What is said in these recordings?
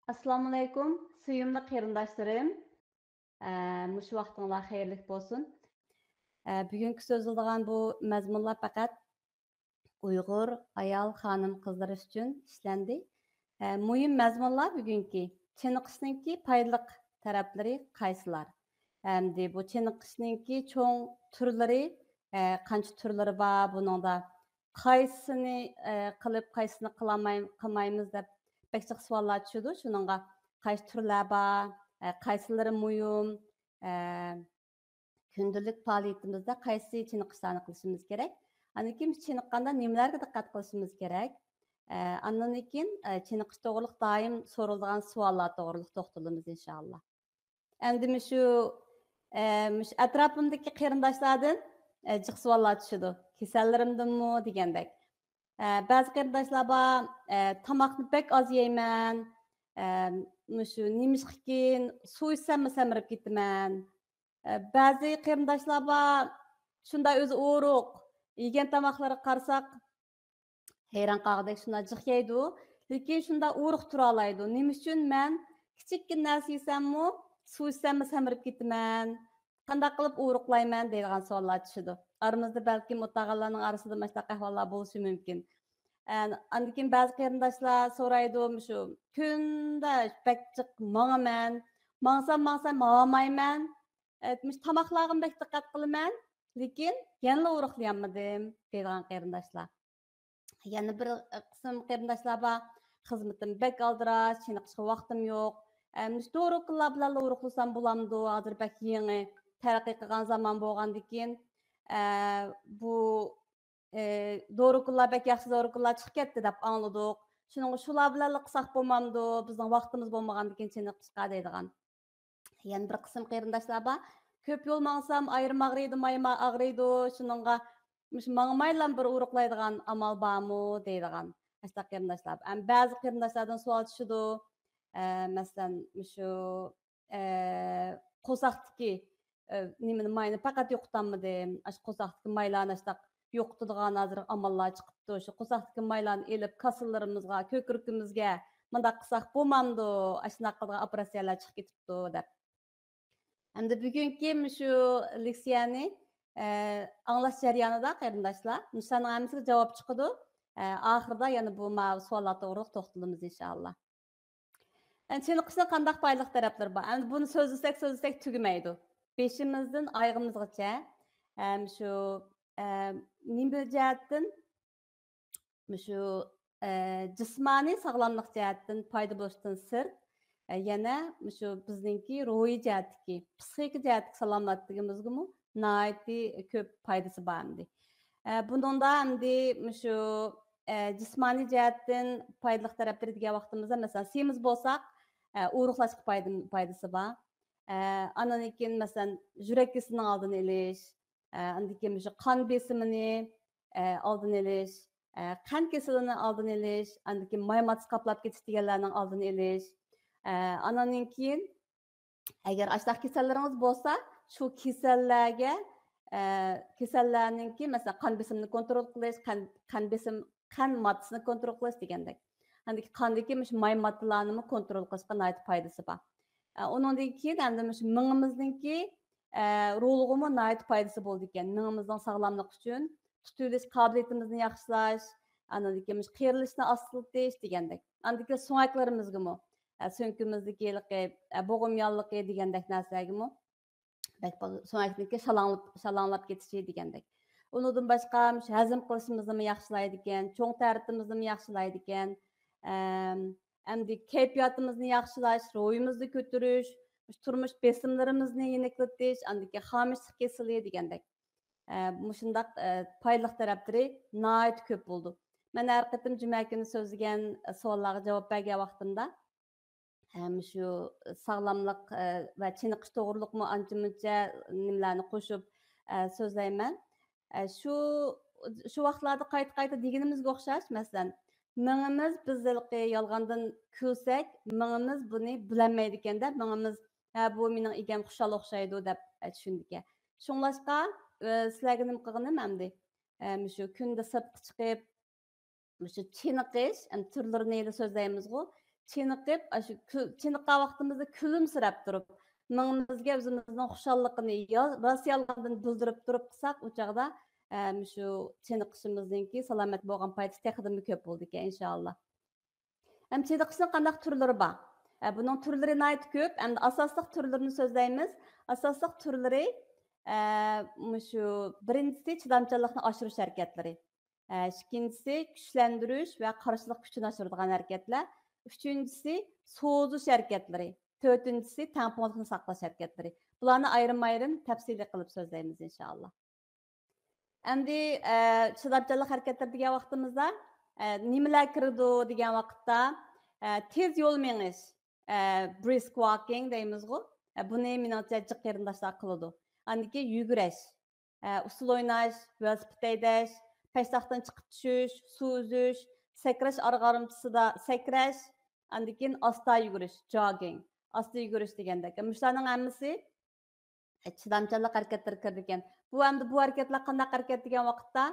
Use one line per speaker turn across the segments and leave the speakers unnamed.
Assalamu alaykum, suyumlu qarindoshlarım. Mush vaqtinglar xayrlik bo'lsin. Bugungi so'ziladigan bu mazmunlar faqat Uyg'ur ayol, xonim, qizlar uchun ishlandi. Muhim mazmunlar bugungi chiniqishninki foydali taraflari qaysilar? Hamda bu chiniqishninki cho'ng turlari, qancha turlari bor, buningda qaysini qilib, qaysini qilmaymiz deb bekchiq savollar tushadi. Shuningga qaysi turlar bor, qaysilari muhim, kundalik faoliyatimizda qaysi chiniqishlarni qilishimiz kerak? Andan chiniqqanda nimalarga diqqat qilishimiz kerak? Andan keyin chiniqish to'g'riliq doim so'raladigan savollar to'g'riliq to'xtalamiz inshaalloh. Endi mush atrofimdagi qarindoshlardan jiq savollar tushadi. Kasallarimdimi degandek. Ba'zi qarindoshlar bor, tomoqni bek oz yeyman, mushu nimishqikin suv ichsam samirib ketaman. Ba'zi qarindoshlar bor, shunday o'zi o'ruq, yegan tomoqlari qarasak, hayron qolgandek shunday jiq yeydi, lekin shunday o'ruq tura oladi. Nima uchun men kichikkin narsa yesammi, suv ichsam samirib ketaman? Qanday qilib o'ruqlayman deydigan savollar tushadi. Aramizda balki mutag'allarning orasida mana shunaqa ahvollar bo'lishi mumkin. Andan keyin ba'zi qarindoshlar so'raydi, shu kunda bakchiq mangman, mangsam olmayman. Tomoqlarga bek diqqat qilaman, lekin yana o'ruqlayolmadim deydigan qarindoshlar. Yana bir qism qarindoshlar bor, xizmatim bek aldirash, chiniqishga vaqtim yo'q. Doğruqlar bilan o'ruqlasam bo'lamdi, hozir bek yangi taraqqiy qilgan zamon bo'lgandan keyin bu doğruqlar bek yaxshi doğruqlar chiqib ketdi deb angladik. Shular bilan qilsak bo'lmamdi, bizning vaqtimiz bo'lmagandan keyin chiniqishga deydigan. Yana bir qism qarindoshlar bor, ko'p yo'l mangsam ayrim og'riydi, mayma og'riydi, shuningga mangmaylan bir o'ruqlaydigan amal bormi deydigan. Ashta qarindoshlar. Ba'zi qarindoshlardan savol tushadi. Masalan, shu qo'saqdagi nimani mayni faqat yo'qotolmadim. Ash qo'saqdagi maylarni ashta yo'qotadigan hozir amallar chiqibdi. Shu qo'saqdagi maylarni elib kasallarimizga, ko'krikimizga mundaq qilsak bo'lmamdi. Ashunaq qilgan operatsiyalar chiqib ketibdi deb. Endi bugungi shu leksiyani anglash jarayonida qarindoshlar, sizlarning hammasiga javob chiqadi. Oxirida yana bu savollar to'g'riliq to'xtalamiz inshaalloh. Chiniqishning qanday foydali taraflari bor? Endi buni so'zlasak tugamaydi. Beshimizdan oyog'imizgacha shu nima jihatdan shu jismoniy sog'lomlik jihatdan foyda bo'lishidan sirt, yana shu bizningki ruhiy jihatdagi, psixik jihatdagi salomatligimizga nihoyatda ko'p foydasi bor endi. Bunda endi shu jismoniy jihatdan foydali taraflari degan vaqtimizda masalan semiz bo'lsak, o'ruqlashga foydasi bor. Andan keyin masalan yurak kasalining oldini olish, andan keyin shu qon besimini oldini olish, qand kasalini oldini olish, andan keyin maymatsi qaplab ketish deganlarning oldini olish. Andan keyin agar ashtaq kasallaringiz bo'lsa, shu kasallarga kasallarninki masalan qon besimini kontrol qilish, qon moddasini kontrol qilish degandek. Andaki qandagi may moddalarni kontrol qilishga nihoyat foydasi bor. Undan keyin endi mingimizningki ruhig'imi nihoyat foydasi bo'ldi ekan. Mingimizning sog'lomligi uchun tutilish qobiliyatimizni yaxshilash, andan keyin qerilishni asqiltish degandek. Andan keyin so'ngaklarimizgami, so'nkimizdagi bo'g'im yonligi degandek narsalargami so'ngakniki shalanglab ketishi degandek. Undan boshqa hazm qilishimizni yaxshilaydi ekan, cho'ng tartibimizni yaxshilaydi ekan. Endi kayfiyatimizni yaxshilash, ruhimizni ko'tarish, turmush besimlarimizni yeniklatish, andiki xomishlik kasali degandek. Shundaq foydali taraflari nihoyat ko'p bo'ldi. Men har qatim juma kuni so'zlagan savollarga javob bergan vaqtimda shu sog'lomlik va chiniqish to'g'riliqmi ancha-muncha nimalarni qo'shib so'zlayman. Shu vaqtlarda qayta deganimizga o'xshash, masalan, mingimiz biz yolg'ondan kulsak, mingimiz buni bilolmaydi ekanda, mingimiz bu mening egam xushal o'xshaydi deb tushundik. Shunglashqa sizlarga nima qilganim endi shu kunda sirtqa chiqib shu chiniqish turlarini so'zlaymiz-ku. çeniqib, shu çeniqqan vaqtimizda kulimsirab turib, mingimizga o'zimizning xushalligini rost yolg'ondan bildirib turib qilsak, u chog'da shu cheniqishimizningki salomat bo'lgan foydasi texidimi ko'p bo'ldi ekan inshaalloh. Hem çeniqishning qandaq turlari bor? Buning turlari nihoyat ko'p. Hamda asosliq turlarini so'zlaymiz. Asosliq turlari shu birinchisi chidamchanlikni oshirish harakatlari. Ikkinchisi kuchlantirish va qarshilik kuchini oshiradigan harakatlar. Uchinchisi so'zish harakatlari. To'rtinchisi tangpunlikni saqlash harakatlari. Bularni ayrim-ayrim tafsiliy qilib so'zlaymiz inshaalloh. Endi chidamchanlik harakatlari degan vaqtimizda nimalar kirdi degan vaqtda tez yo'l menish, brisk walking deymizku. Buni menimcha jiq qarindoshlar qiladi. Andiki yugurish, usul o'ynash, velosiped haydash, peshtaxtdan chiqib tushish, suv uzish, sakrash arg'arimchisida sakrash, andikin asta yugurish, jogging, asta yugurish degandek. Shularning hammasi chidamchanlik harakatlari kirdi ekan. Bu endi bu harakatlar qanday harakat degan vaqtda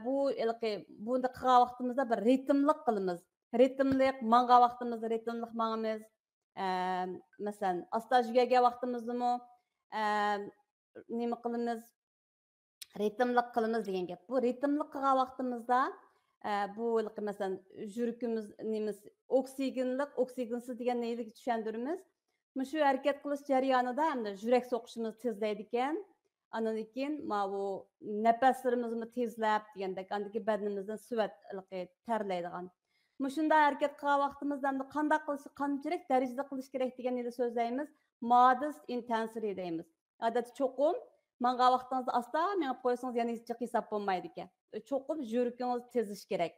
buni qilgan vaqtimizda bir ritmliq qilamiz. Ritmliq manga vaqtimizda ritmliq mangamiz. Masalan, asta yugagan vaqtimizdami nima qilamiz? Ritmliq qilamiz degan gap. Bu ritmliq qilgan vaqtimizda bu masalan yuragimiz nimiz oksigensiz degan neydi tushundiramiz. Shu harakat qilish jarayonida hamda yurak so'qishimiz tezlaydi ekan. Andan keyin bu nafaslarimizni tezlab degandek, andiki badanimizdan suvat terlaydigan. Shunday harakat qilgan vaqtimizda hamda qanday qilish, qanchalik darajada qilish kerak deganni so'zlaymiz. Modest intensity deymiz. Odatda cho'qim manga vaqtingizni asta menib qo'ysangiz yana hech hisob bo'lmaydi ekan. Cho'qim yuragingiz tezish kerak.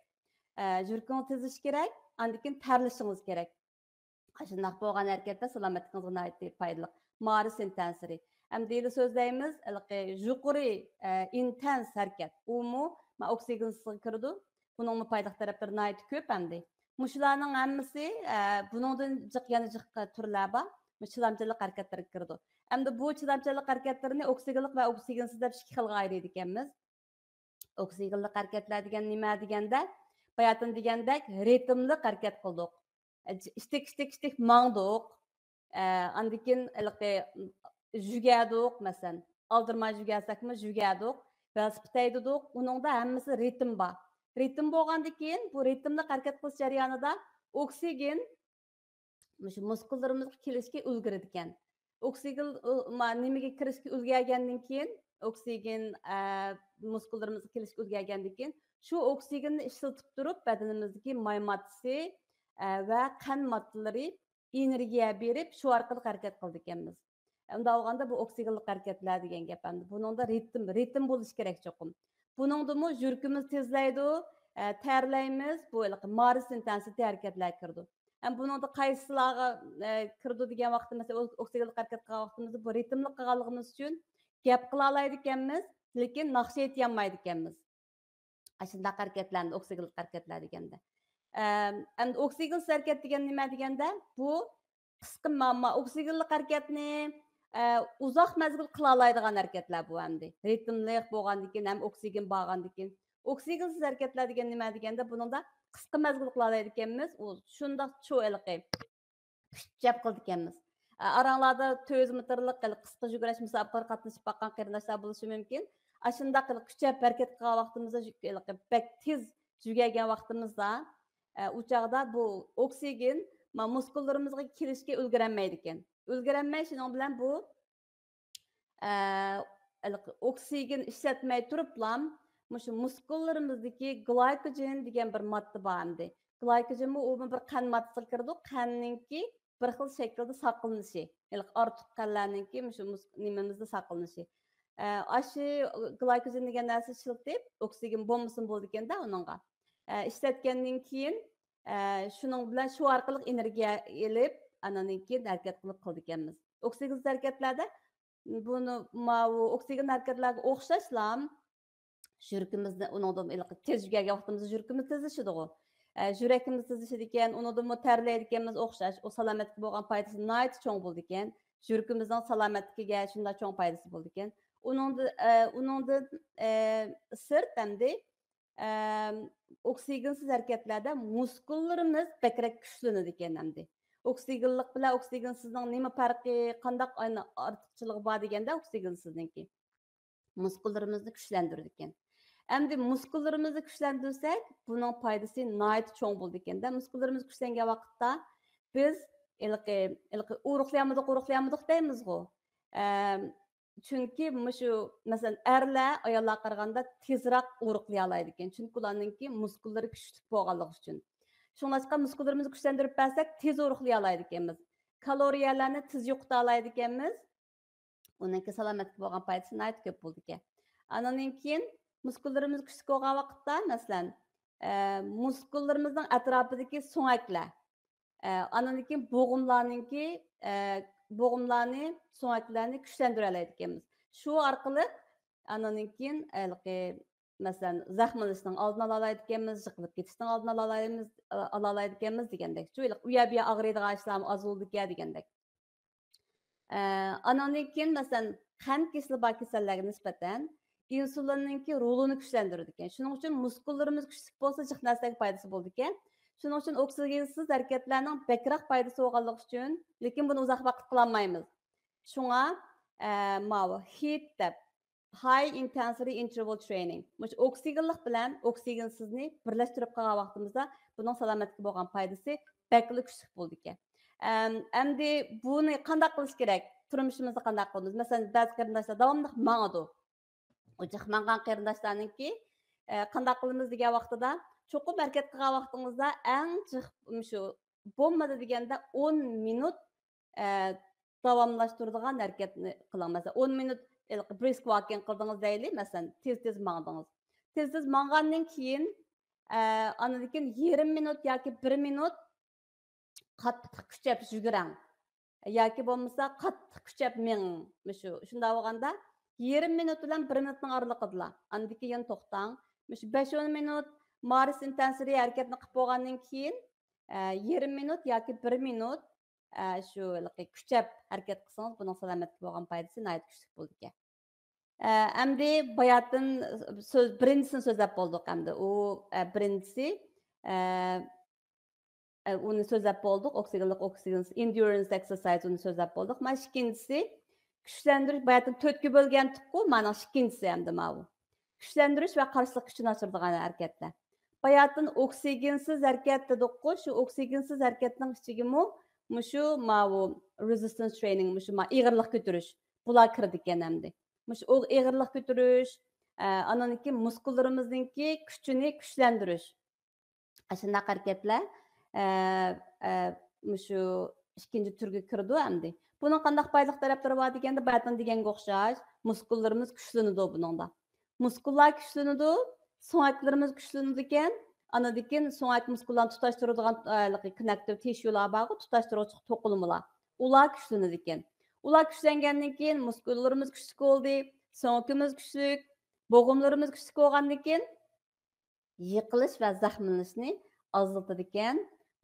Yuragingiz tezish kerak, andan keyin terlishingiz kerak. Shunday bo'lgan harakatlar salomatligingizga nihoyat foydali. Modest intensity. Hem deyli so'zlaymiz, yuqori intens harakat. Umu oksigensiz kirdi. Buning foydali taraflari nihoyat ko'p hamda. Shularning hammasi buningdan yana jiq turlar bor. Chidamchanlik harakatlari kirdi. Hamda bu chidamchanlik harakatlarini oksigenlik va oksigensiz deb ikki xilga ayirib ekanmiz. Oksigenlik harakatlar degan nima deganda, bayatın degandek ritmli harakat qildik. İstek mangdiq. Andikin jugadik, masalan, aldırma jugasakmı jugadik, velosiped haydadik. Uningda hammasi ritm bor. Ritm bo'lgandan keyin bu ritmli harakat qilish jarayonida oksigen muskullarimizga kelishga ulguradi ekan. Oksigen nimaga kirishga ulgurgandan keyin oksigen muskullarimizga kelishga ulgurgandan keyin shu oksigenni ishlatib turib badanimizdagi may moddasi va qon moddalari energiya berib shu orqali harakat qildi ekanmiz. Unda olganda bu oksigenlik harakatlar degan gap endi. Buningda ritm bo'lish kerak cho'qim. Buningdami yuragimiz tezlaydi, terlaymiz, bu modest intensity harakatlar kirdi. Ham buningda qaysilarga kirdi degan vaqtda masalan oksigenlik harakat qilgan vaqtimizda bu ritmli qilganligimiz uchun gap qila olmaydi ekanmiz, lekin naqsh aytolmaydi ekanmiz. Shunday harakatlarni oksigenlik harakatlar deganda. Endi oksigensiz harakat degan nima deganda bu qisqa oksigenlik harakatni uzoq mazgil qila oladigan harakatlar bu endi. Ritmli bo'lgandan keyin ham oksigen bo'lgandan keyin. Oksigensiz harakatlar degan nima deganda buningda qisqa mazgil qila oladi ekanmiz. U shundoq cho'liqi kuchab qildi ekanmiz. Aranglarda 400 metrlik qisqa yugurish musobaqalarga qatnashib baqqan qarindoshlar bo'lishi mumkin. Shundoq qilib kuchab harakat qilgan vaqtimizda bak tez yugagan vaqtimizda u chog'da bu oksigen muskullarimizga kelishga ulgurolmaydi ekan. Ulgurolmay shuning bilan bu oksigen ishlatmay turiblam shu muskullarimizdagi glykogen degan bir modda bor endi. Glykogen u bir qon moddasiga kirdi, qonningki bir xil shaklda saqlanishi, ya'ni ortiq qonlarningki shu nimamizda saqlanishi. Aşı glykogen degan narsa ishlatib, oksigen bombasini bo'ldi ekanda uningga. Ishlatgandan keyin shuning bilan shu orqali energiya elib, andan keyin harakat qilib ekanmiz. Oksigensiz harakatlarda buni oksigen harakatlarga o'xshashlam yuragimizni uningdan tez yugagan vaqtimizda yuragimiz tezlashidi. Yuragimiz tezlashidi ekan, uningdan terlaydi ekanmiz o'xshash. O salomatlikka bo'lgan foydasi nihoyat cho'ng bo'ldi ekan. Yuragimizning salomatligiga shunday cho'ng foydasi bo'ldi ekan. Uningda sirt hamda oksigensiz hareketlarda muskullarimiz bekrak kuchlanadi ekan hamdi. Oksigenlik bilan oksigensizning nima farqi, qandaq ortiqchiligi bor deganda oksigensizniki. Muskullarimizni kuchlantiradi ekan. Endi muskullarimizni kuchlantirsak, buning foydasi nihoyat cho'ng bo'ldi ekanda. Muskullarimiz kuchlangan vaqtda biz ilqi uruqlayamidik deymizgu. Chunki shu masalan erlar ayollarga qaraganda tezroq uruqlay oladi ekan. Chunki ularningki muskullari kuchli bo'lganligi uchun. Shuningdek muskullarimizni kuchlantirib bersak, tez uruqlay oladi ekanmiz. Kaloriyalarni tez yo'qota oladi ekanmiz. Uningki salomatlikka bo'lgan foydasi nihoyat ko'p bo'ldi ekan. Andan keyin muskullarimiz kuchli bo'lgan vaqtda masalan muskullarimizning atrofidagi so'ngaklar andan keyin bo'g'imlarni so'ngaklarni kuchlantira oladi ekanmiz. Shu orqali andan keyin masalan zaxmlanishning oldini ola oladi ekanmiz, yiqilib ketishning oldini ola oladi ekanmiz degandek. Shu u yerga og'riydigan ishlar oz bo'ldi ekan degandek. Andan keyin masalan qand kasali bor kasallarga nisbatan insulinninki rolini kuchlantiradi ekan. Shuning uchun muskullarimiz kuchli bo'lsa, jiq narsaga foydasi bo'ldi ekan. Shuning uchun oksigensiz harakatlarning bekroq foydasi bo'lganligi uchun, lekin buni uzoq vaqt qilolmaymiz. Shunga HIIT deb high intensity interval training. Mush oksigenlik bilan oksigensizni birlashtirib qolgan vaqtimizda buning salomatlikka bo'lgan foydasi bekli kuchli bo'ldi ekan. Endi buni qanday qilish kerak? Turmushimizni qanday qilamiz? Masalan, ba'zi qarindoshlar davomli mangadi. O jiqmangan qarindoshlarningki qanday qilamiz degan vaqtida cho'qib harakat qilgan vaqtingizda eng shu bo'lmadi deganda 10 minut davomlashtiradigan harakatni qiling. Masalan, 10 minut brisk walking qildingiz deylik, masalan, tez mangdingiz. Tez mangandan keyin andan keyin 20 minut yoki 1 minut qattiq kuchab yugurang. Yoki bo'lmasa qattiq kuchab meng. Shunday bo'lganda 20 minut bilan 1 minutning oralig'ida. Andan keyin to'xtang. 5-10 minut Mars intensity harakatni qilib bo'lgandan keyin 20 minut yoki 1 minut shu kuchab harakat qilsangiz, buning salomatlikka bo'lgan foydasi nihoyat kuchli bo'ldi ekan. Endi bayatdan birinchisini so'zlab bo'ldik endi. U birinchisi uni so'zlab bo'ldik, oksigensiz endurance exercise uni so'zlab bo'ldik. Mana ikkinchisi kuchlantirish bayatdan 4 ga bo'lgan-ku, mana ikkinchisi endi mana. Kuchlantirish va qarshilik kuchini oshiradigan harakatlar. Bayatdan oksigensiz harakat dedik-ku, shu oksigensiz harakatning ichigimi shu resistance training, shu ig'irlik ko'tarish bular kirdi ekan endi. Shu ig'irlik ko'tarish, andan keyin muskullarimizningki kuchini kuchlantirish. Shunday harakatlar shu ikkinchi turga kirdi endi. Buning qanday foydali taraflari bor deganda, bayatdan deganga o'xshash, muskullarimiz kuchlanadi buningda. Muskullar kuchlanadi, so'ngaklarimiz kuchlanadi ekan. Andan keyin so'ngak muskullarni tutashtiradigan connective tissuelar bor, tutashtiruvchi to'qimalar. Ular kuchlanadi ekan. Ular kuchlangandan keyin muskullarimiz kuchli bo'ldi, so'ngakimiz kuchli, bo'g'imlarimiz kuchli bo'lgandan keyin yiqilish va zaxmlanishni azaltadi ekan.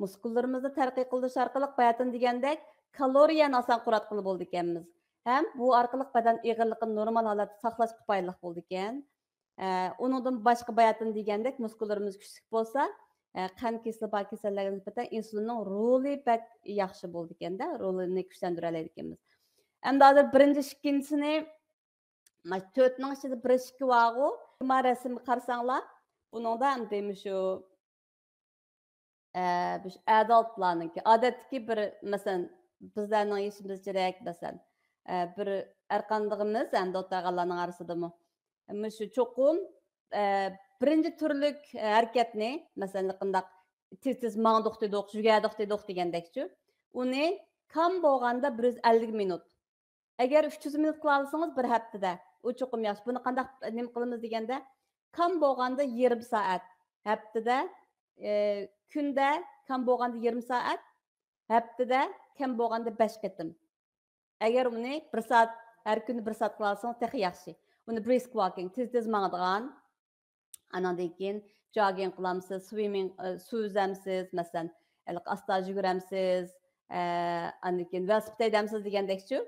Muskullarimizni tarqiy qilish orqali bayatdan degandek kaloriyani oson qurat qilib bo'ldi ekanmiz. Ham bu orqali badan ig'irligini normal holatda saqlashga foydali bo'ldi ekan. Uningdan boshqa bayatdan degandek muskullarimiz kuchli bo'lsa, qand kasali bor kasallarga nisbatan insulinning roli bak yaxshi bo'ldi ekanda, rolini kuchlantira oladi ekanmiz. Endi hozir birinchi, ikkinchisini mana 4 ning ichida 1-2 vaqo, mana rasmni qarasanglar, buningda endi shu adultlarningki odatdagi bir masalan bizlarning yashimizchirak masalan bir arqandığımız endi o'tag'anlarning orasidami shu cho'qim birinchi turlik harakatni masalan qandaq tez mangduq dedik, jugaduq dedik degandekchi uni kam bo'lganda 150 minut. Agar 300 minut qila olsangiz bir haftada u cho'qim yaxshi. Buni qandaq nima qilamiz deganda kam bo'lganda yarım soat, haftada kunda kam bo'lganda yarım soat, haftada kam bo'lganda 5 qatim. Agar uni 1 soat har kuni 1 soat qila olsangiz texi yaxshi. Uni brisk walking, tez mangadigan, andan keyin jogging qilamsiz, swimming, suv uzamsiz, masalan, asta yuguramsiz, andan keyin velosiped haydamsiz degandekchi.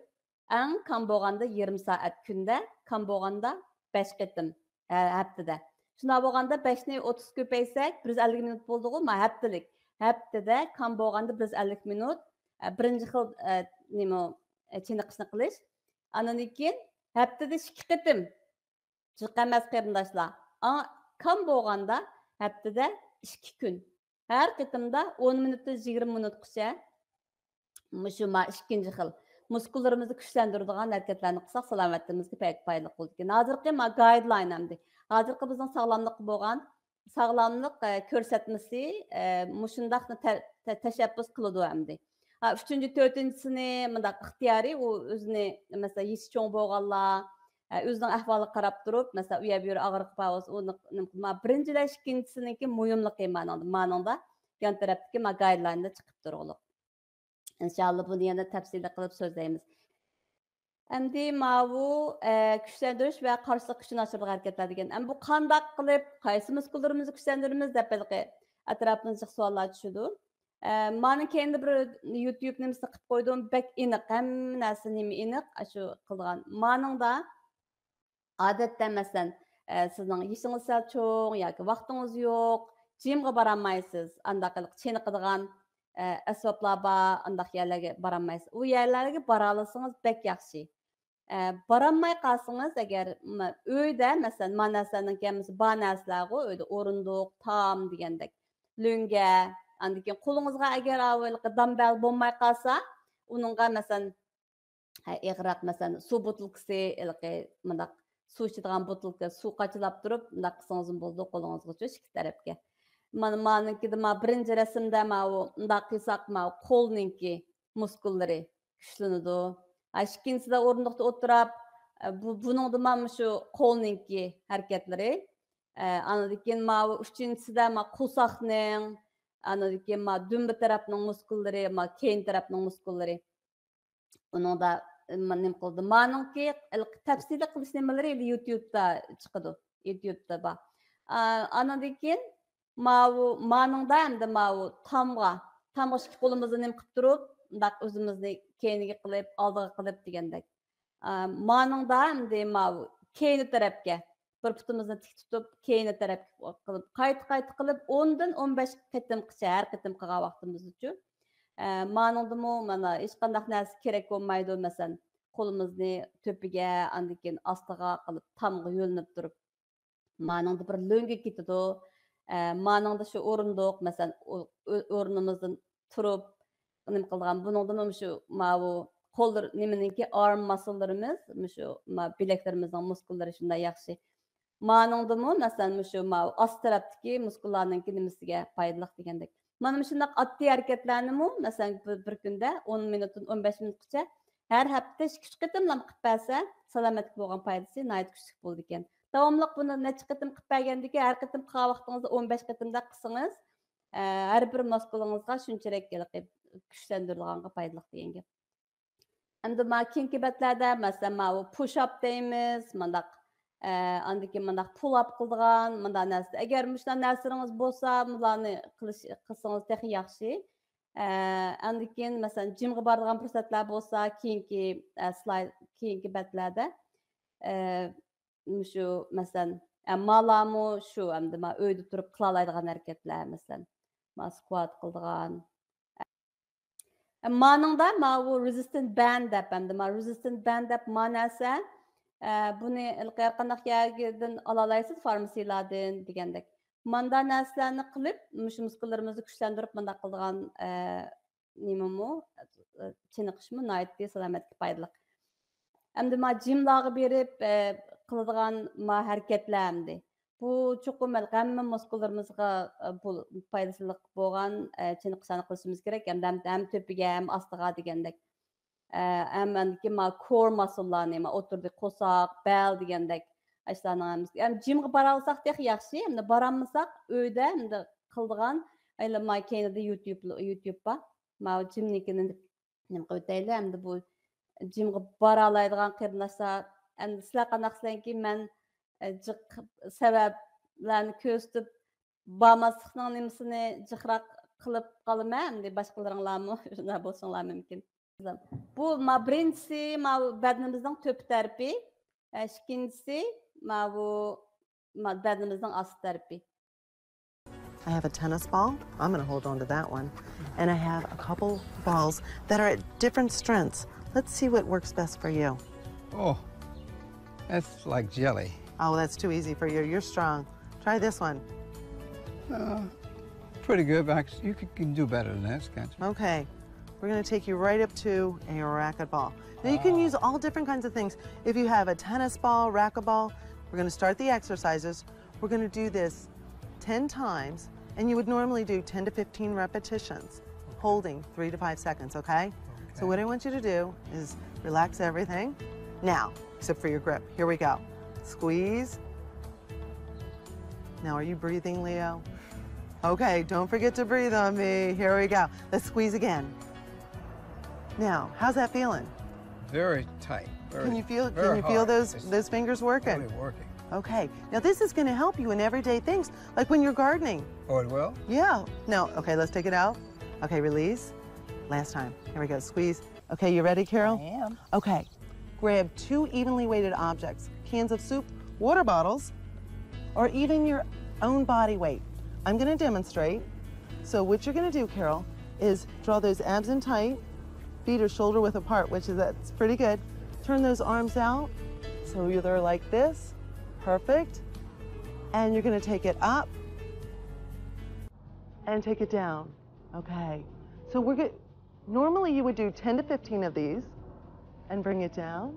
Eng kam bo'lganda yarım soat kunda, kam bo'lganda 5 qatim haftada. Şuna bolganda 5'ni 30 köpeysek 150 minut boldu ma haftalik. Haftada kam bolganda 150 minut birinci xil nima çiniqishni qilish. Andan keyin haftada 2 qitim chiqamas qarindoshlar. Kam bolganda haftada 2 kun. Her qitimda 10 minutdan 20 minutgacha mushu ikkinchi xil muskullarimizni kuchlantiradigan harakatlarni qilsak salomatligimizga pek foydali bo'ladi ekan. Hozirgi guideline hamdi. Hozirgi bizning sog'lomlik bo'lgan sog'lomlik ko'rsatmasi mushundaqni tashabbus qiladi hamdi. 3-chi, 4-chisini bundaq ixtiyoriy u o'zini masalan yeshi cho'ng bo'lganlar o'zining ahvoliga qarab turib, masalan, u yer bu yer og'riq bo'lsa, uni nima birinchidan ikkinchisiniki muhimligi ma'noda yon tarafdagi guideline chiqib turadi. İnşallah bunu yana tafsili qilib so'zlaymiz. Endi bu kuchlantirish va qarshilik kuchini oshiradigan harakatlar degan. Bu qanday qilib, qaysi muskullarimizni kuchlantiramiz deb atrofimizga savollar tushadi. Mani kendi bir YouTube nimasi qilib qo'ydim, bek aniq, hamma narsa nima aniq, shu qilgan. Maningda odatda masalan, sizning yishingiz sal cho'ng yoki vaqtingiz yo'q, jimga borolmaysiz, anda qilib chiniqadigan asboblar bor, undaq yerlarga borolmaysiz. U yerlarga bora olsangiz bek yaxshi. Borolmay qolsangiz agar uyda masalan mana narsaning kamisi bor narsalarga uyda o'rindiq, tom degandek, lunga, andan keyin qo'lingizga agar avvalgi dambel bo'lmay qolsa, uningga masalan ig'roq masalan suv butilkasi, mundaq suv ichadigan butilka, suv qachilab turib, undaq qilsangiz bo'ldi qo'lingizga ikki tarafga. Manınkide birinci resimde undaq qilsak qo'lninki muskullari kuchlanadi. İkinchisi de o'rindiqda o'tirib, buningda shu qo'lninki harakatlari. Andan keyin uchinchisi de qo'saqning, andan keyin dumba tarafning muskullari, keyin tarafning muskullari. Uningda nima qildi? Maningki tafsili qilish nimalari YouTube'da chiqadi. YouTube'da bor. Andan keyin maningda hamda tamga ikki qo'limizni nim qilib turib, undaq o'zimizni keyniga qilib, oldiga qilib degandek. Maningda hamda keyni tarafga bir putimizni tik tutib, keyni tarafga qilib, qayta qilib 10 dan 15 qitimgacha har qitim qilgan vaqtimiz uchun. Maningdimi mana hech qanday narsa kerak bo'lmaydi, masalan, qo'limizni to'piga, andan keyin ostiga qilib, tamga yo'linib turib, maningda bir lo'nga ketadi. Maningda shu o'rindiq, masalan, o'rnimizdan turib, nima qilgan, buningda shu qo'llar nimaniki arm musclelarimiz, shu bilaklarimizning muskullari shunday yaxshi. Maningdami masalan shu ost tarafdagi muskullarninki nimasiga foydali degandek. Mana shunday oddiy harakatlarni masalan bir kunda 10 minutdan 15 minutgacha har hafta 2 qitimlab qilib bersa, salomatlik bo'lgan foydasi nihoyat kuchli bo'ladi ekan. Davamlı bunu neçə qitim qilib bergandiki, har qitim qilgan vaqtingizda 15 qitimda qilsangiz, har bir muskulingizga shunchalik kuchlantirilganga foydali degan gap. Endi keyingi batlarda masalan push up deymiz, mandaq andan keyin mandaq pull up qiladigan, mandaq narsa. Agar shunday narsalaringiz bo'lsa, bularni qilsangiz texi yaxshi. Andan keyin masalan jimga boradigan fursatlar bo'lsa, keyingi slide, keyingi batlarda shu masalan malamu shu hamda uyda turib qila oladigan harakatlar, masalan squat qiladigan. Maningda bu resistant band deb hamda resistant band deb ma'nosi buni har qanday yerdan ola olasiz, farmatsiyalardan degandek. Manda narsalarni qilib, shu muskullarimizni kuchlantirib manda qiladigan nimami chiniqishmi nihoyatda salomatga foydali. Hamda jimlarga berib qiladigan harakatlar hamda. Bu cho'qim hamma muskullarimizga foydali bo'lgan chiniqishlarni qilishimiz kerak. Ham to'piga, ham ostiga degandek. Hamki core musclelarni, o'tirdi qo'saq, bel degandek. Ham jimga bora olsak yaxshi, hamda borolmasak uyda hamda qiladigan keynida YouTube bor. Jimnikini nima qilib o'taylik, hamda bu jimga bora oladigan qarindoshlar, endi sizlar qanaqsizlarki, men jiq sabablarni ko'rsatib bormaslikning nimasini jiqroq qilib qolaman, endi boshqalaringlarmi shunday bo'lsanglar mumkin. Bu birinchisi badnimizning to'p tarafi, ikkinchisi bu Bədənimizin ast tərəfi.
I have a tennis ball. I'm going to hold on to that one. And I have a couple balls that are at different strengths. Let's see what works best for you.
Oh, that's like jelly.
Oh, that's too easy for you. You're strong. Try this one.
Pretty good, but you can do better than this, can't you?
Okay. We're going to take you right up to a racquetball. Now, you can use all different kinds of things. If you have a tennis ball, racquetball, we're going to start the exercises. We're going to do this 10 times, and you would normally do 10 to 15 repetitions, holding 3 to 5 seconds, okay? So what I want you to do is relax everything. Now, except for your grip. Here we go. Squeeze. Now, are you breathing, Leo? Okay, don't forget to breathe on me. Here we go. Let's squeeze again. Now, how's that feeling?
Very tight.
Can you feel those fingers working?
Really working.
Okay. Now this is going to help you in everyday things, like when you're gardening.
Oh, it will?
Yeah. No. Okay, let's take it out. Okay, release. Last time. Here we go. Squeeze. Okay, you ready, Carol?
I am.
Okay. Grab 2 evenly weighted objects, cans of soup, water bottles, or even your own body weight. I'm going to demonstrate. So what you're going to do, Carol, is draw those abs in tight, feet are shoulder width apart, that's pretty good. Turn those arms out, so they're like this. Perfect. And you're going to take it up and take it down. Okay. So normally you would do 10 to 15 of these and bring it down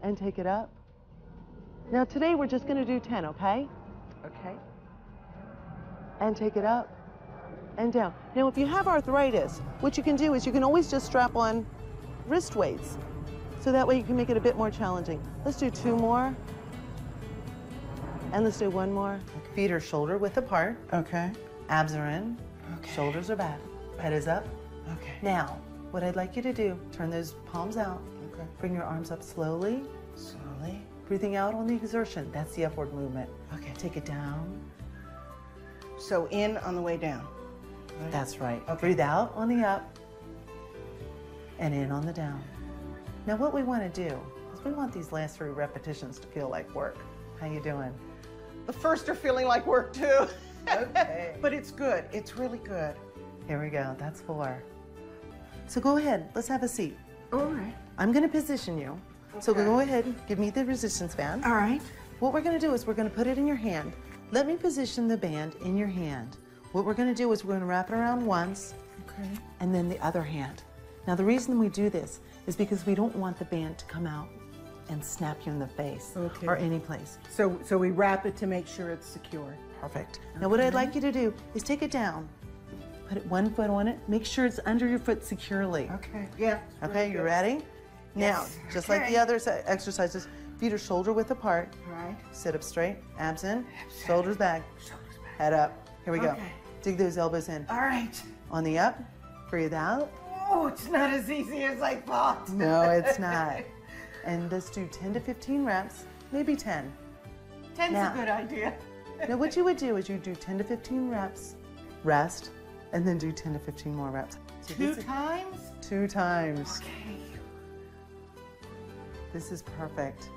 and take it up. Now today we're just going to do 10, okay? Okay. And take it up and down. Now if you have arthritis, what you can do is you can always just strap on wrist weights. So that way you can make it a bit more challenging. Let's do 2 more. And let's do 1 more. Feet are shoulder width apart.
Okay.
Abs are in.
Okay.
Shoulders are back. Head is up.
Okay.
Now, what I'd like you to do, turn those palms out.
Okay.
Bring your arms up slowly.
Slowly.
Breathing out on the exertion. That's the upward movement.
Okay.
Take it down.
So in on the way down. Right?
That's right.
Okay.
Breathe out on the up and in on the down. Now what we want to do is we want these last 3 repetitions to feel like work. How you doing?
The first are feeling like work too.
Okay.
But it's good. It's really good.
Here we go. That's 4. So go ahead. Let's have a seat.
All right.
I'm going to position you. So
Okay.
go ahead and give me the resistance band.
All right.
What we're going to do is we're going to put it in your hand. Let me position the band in your hand. What we're going to do is we're going to wrap it around once
Okay.
and then the other hand. Now the reason we do this is because we don't want the band to come out and snap you in the face
Okay.
or any place.
So we wrap it to make sure it's secure.
Perfect. Now what I'd like you to do is take it down, put 1 foot on it, make sure it's under your foot securely.
Okay. Yeah.
Okay, you ready? Now,
Yes.
just like the
Okay.
other exercises, feet are shoulder width apart.
All right.
Sit up straight, abs in,
Abs in.
shoulders back,
Shoulders back.
head up. Here we go.
Okay.
Dig those elbows in.
All right.
On the up, breathe out.
Oh, it's not as easy as I thought.
No, it's not. And let's do 10 to 15 reps, maybe 10.
10's
Now.
a good idea.
Now what you would do is you do 10 to 15 reps, rest, and then do 10 to 15 more reps. So
2
this is
times?
2 times.
Okay.
This is perfect.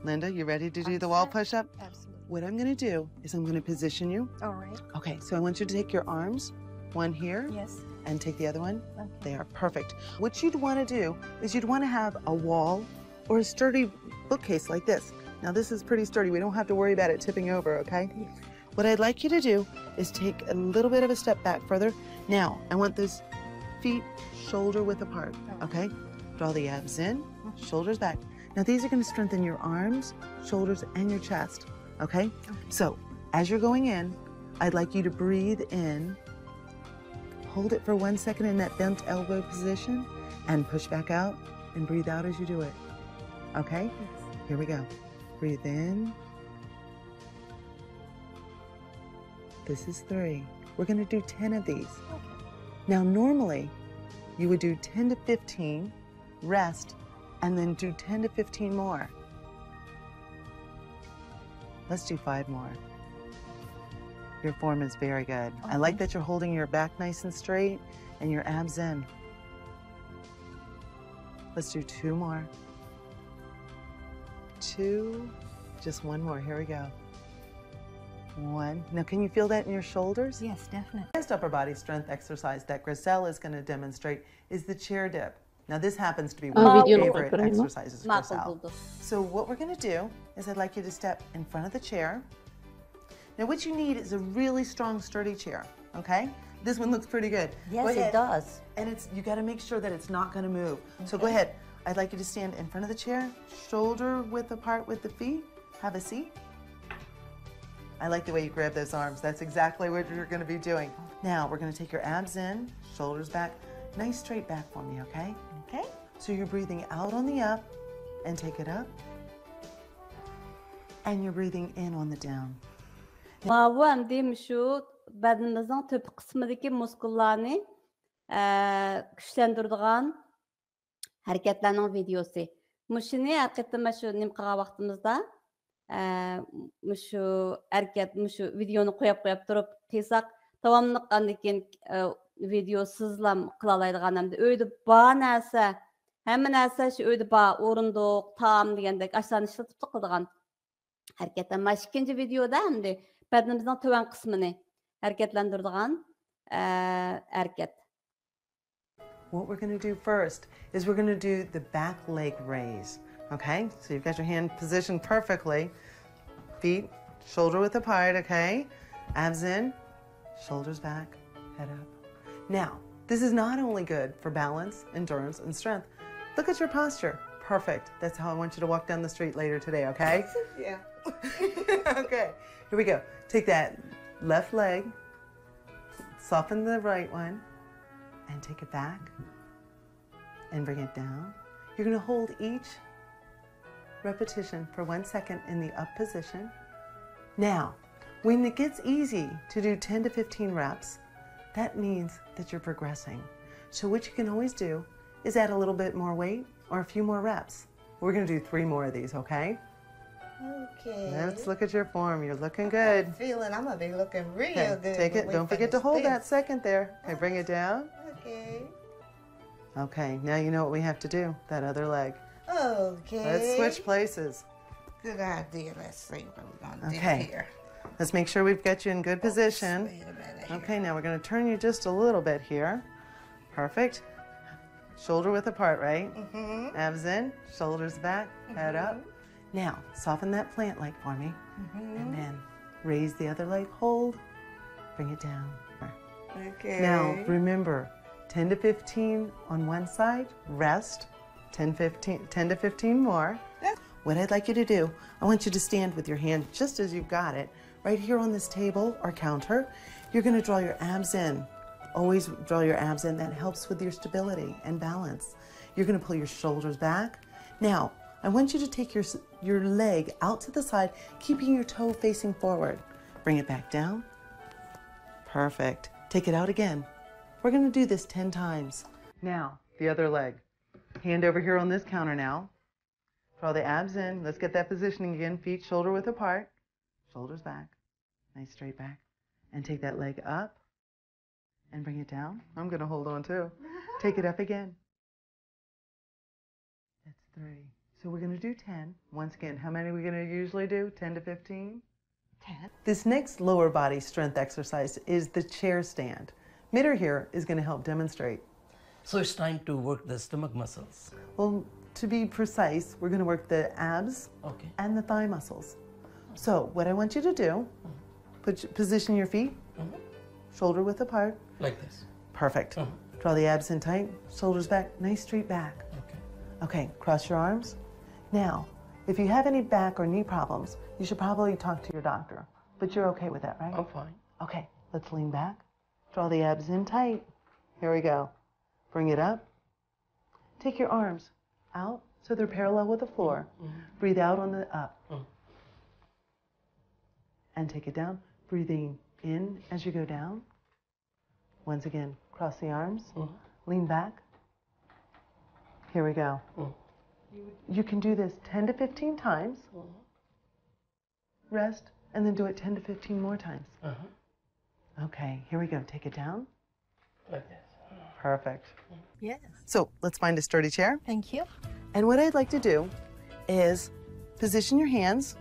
Linda, you ready to do the wall push-up?
Absolutely.
What I'm going to do is I'm going to position you.
All right.
Okay, so I want you to take your arms, one here,
Yes.
and take the other one.
Okay.
They are perfect. What you'd want to do is you'd want to have a wall or a sturdy bookcase like this. Now this is pretty sturdy. We don't have to worry about it tipping over, okay?
Yes.
What I'd like you to do is take a little bit of a step back further. Now, I want those feet shoulder width apart, okay? Draw the abs in, shoulders back. Now these are going to strengthen your arms, shoulders, and your chest, okay? So, as you're going in, I'd like you to breathe in, hold it for 1 second in that bent elbow position, and push back out, and breathe out as you do it, okay? Here we go. Breathe in. This is 3. We're going to do 10 of these. Now, normally, you would do 10 to 15, rest, and then do 10 to 15 more. Let's do 5 more. Your form is very good. I like that you're holding your back nice and straight and your abs in. Let's do 2 more. 2 Just one more. Here we go. One. Now, can you feel that in your shoulders?
Yes, definitely.
The next upper body strength exercise that Griselle is going to demonstrate is the chair dip. Now, this happens to be one of my favorite exercises for Griselle. So what we're going to do is I'd like you to step in front of the chair. Now, what you need is a really strong, sturdy chair, okay? This one looks pretty good.
Yes, it does.
And you got to make sure that it's not going to move. Okay. So go ahead. I'd like you to stand in front of the chair, shoulder width apart with the feet. Have a seat. I like the way you grab those arms. That's exactly what you're going to be doing. Now, we're going to take your abs in, shoulders back. Nice straight back for me, okay?
Okay.
So you're breathing out on the up and take it up. And you're breathing in on the down.
Bu hem şu bedenimizin tüp kısmındaki muskullarını güçlendirdiğin hareketlerinin videosu. Muşunu hakikaten şu nimkağa vaktimizde şu hareket, şu videonu koyup durup tezak tamamlık andikin video sızlam kılalaydıgan hem de öyle bağ neyse hemen neyse şu öyle bağ orunduk tam diyendek aşağıdan işletip tıkıldığın hareketler. Ama ikinci videoda hem de bedenimizin töven kısmını hareketlendirdiğin hareket.
What we're going to do first is we're going to do the back leg raise, okay? So you've got your hand positioned perfectly. Feet shoulder width apart, okay? Abs in, shoulders back, head up. Now, this is not only good for balance, endurance, and strength. Look at your posture. Perfect. That's how I want you to walk down the street later today, okay?
Yeah.
Okay, here we go. Take that left leg, soften the right one, and take it back and bring it down. You're going to hold each repetition for 1 second in the up position. Now, when it gets easy to do 10 to 15 reps, that means that you're progressing. So what you can always do is add a little bit more weight or a few more reps. We're going to do 3 more of these, okay?
Okay.
Let's look at your form. You're looking good.
I'm feeling I'm going to be looking real
Okay,
good.
take it.
when we
Don't forget to
finish
hold
this.
that second there. Okay, bring it down.
Okay.
Okay, now you know what we have to do. That other leg.
Okay.
Let's switch places.
Good idea. Let's see what we're going to
Okay.
do here.
Let's make sure we've got you in good position.
Wait a minute here.
Okay, now we're going to turn you just a little bit here. Perfect. Shoulder width apart, right?
Mm-hmm.
Abs in, shoulders back, head up. Now, soften that plant leg for me. And then raise the other leg, hold, bring it down.
Okay.
Now, remember, 10 to 15 on one side, rest, 10 to 15 more. What I'd like you to do, I want you to stand with your hand just as you've got it, right here on this table or counter. You're going to draw your abs in. Always draw your abs in. That helps with your stability and balance. You're going to pull your shoulders back. Now, I want you to take your leg out to the side, keeping your toe facing forward. Bring it back down. Perfect. Take it out again. We're going to do this 10 times. Now, the other leg. Hand over here on this counter now. Draw the abs in. Let's get that positioning again. Feet shoulder width apart. Shoulders back. Nice straight back. And take that leg up and bring it down. I'm going to hold on too. Take it up again. That's 3. So we're going to do 10. Once again, how many are we going to usually do? 10 to 15? 10. This next lower body strength exercise is the chair stand. Mitter here is going to help demonstrate.
So it's time to work the stomach muscles.
Well, to be precise, we're going to work the abs
Okay.
and the thigh muscles. So what I want you to do, position your feet, shoulder width apart.
Like this.
Perfect. Draw the abs in tight, shoulders back, nice straight back.
Okay.
Okay, cross your arms. Now, if you have any back or knee problems, you should probably talk to your doctor. But you're okay with that, right?
I'm fine.
Okay, let's lean back. Draw the abs in tight. Here we go. Bring it up. Take your arms out so they're parallel with the floor. Breathe out on the up. And take it down. Breathing in as you go down. Once again, cross the arms. Lean back. Here we go. You can do this 10 to 15 times. Rest, and then do it 10 to 15 more times. Okay, here we go. Take it down.
Like this.
Perfect.
Yes.
So let's find a sturdy chair.
Thank you.
And what I'd like to do is position your hands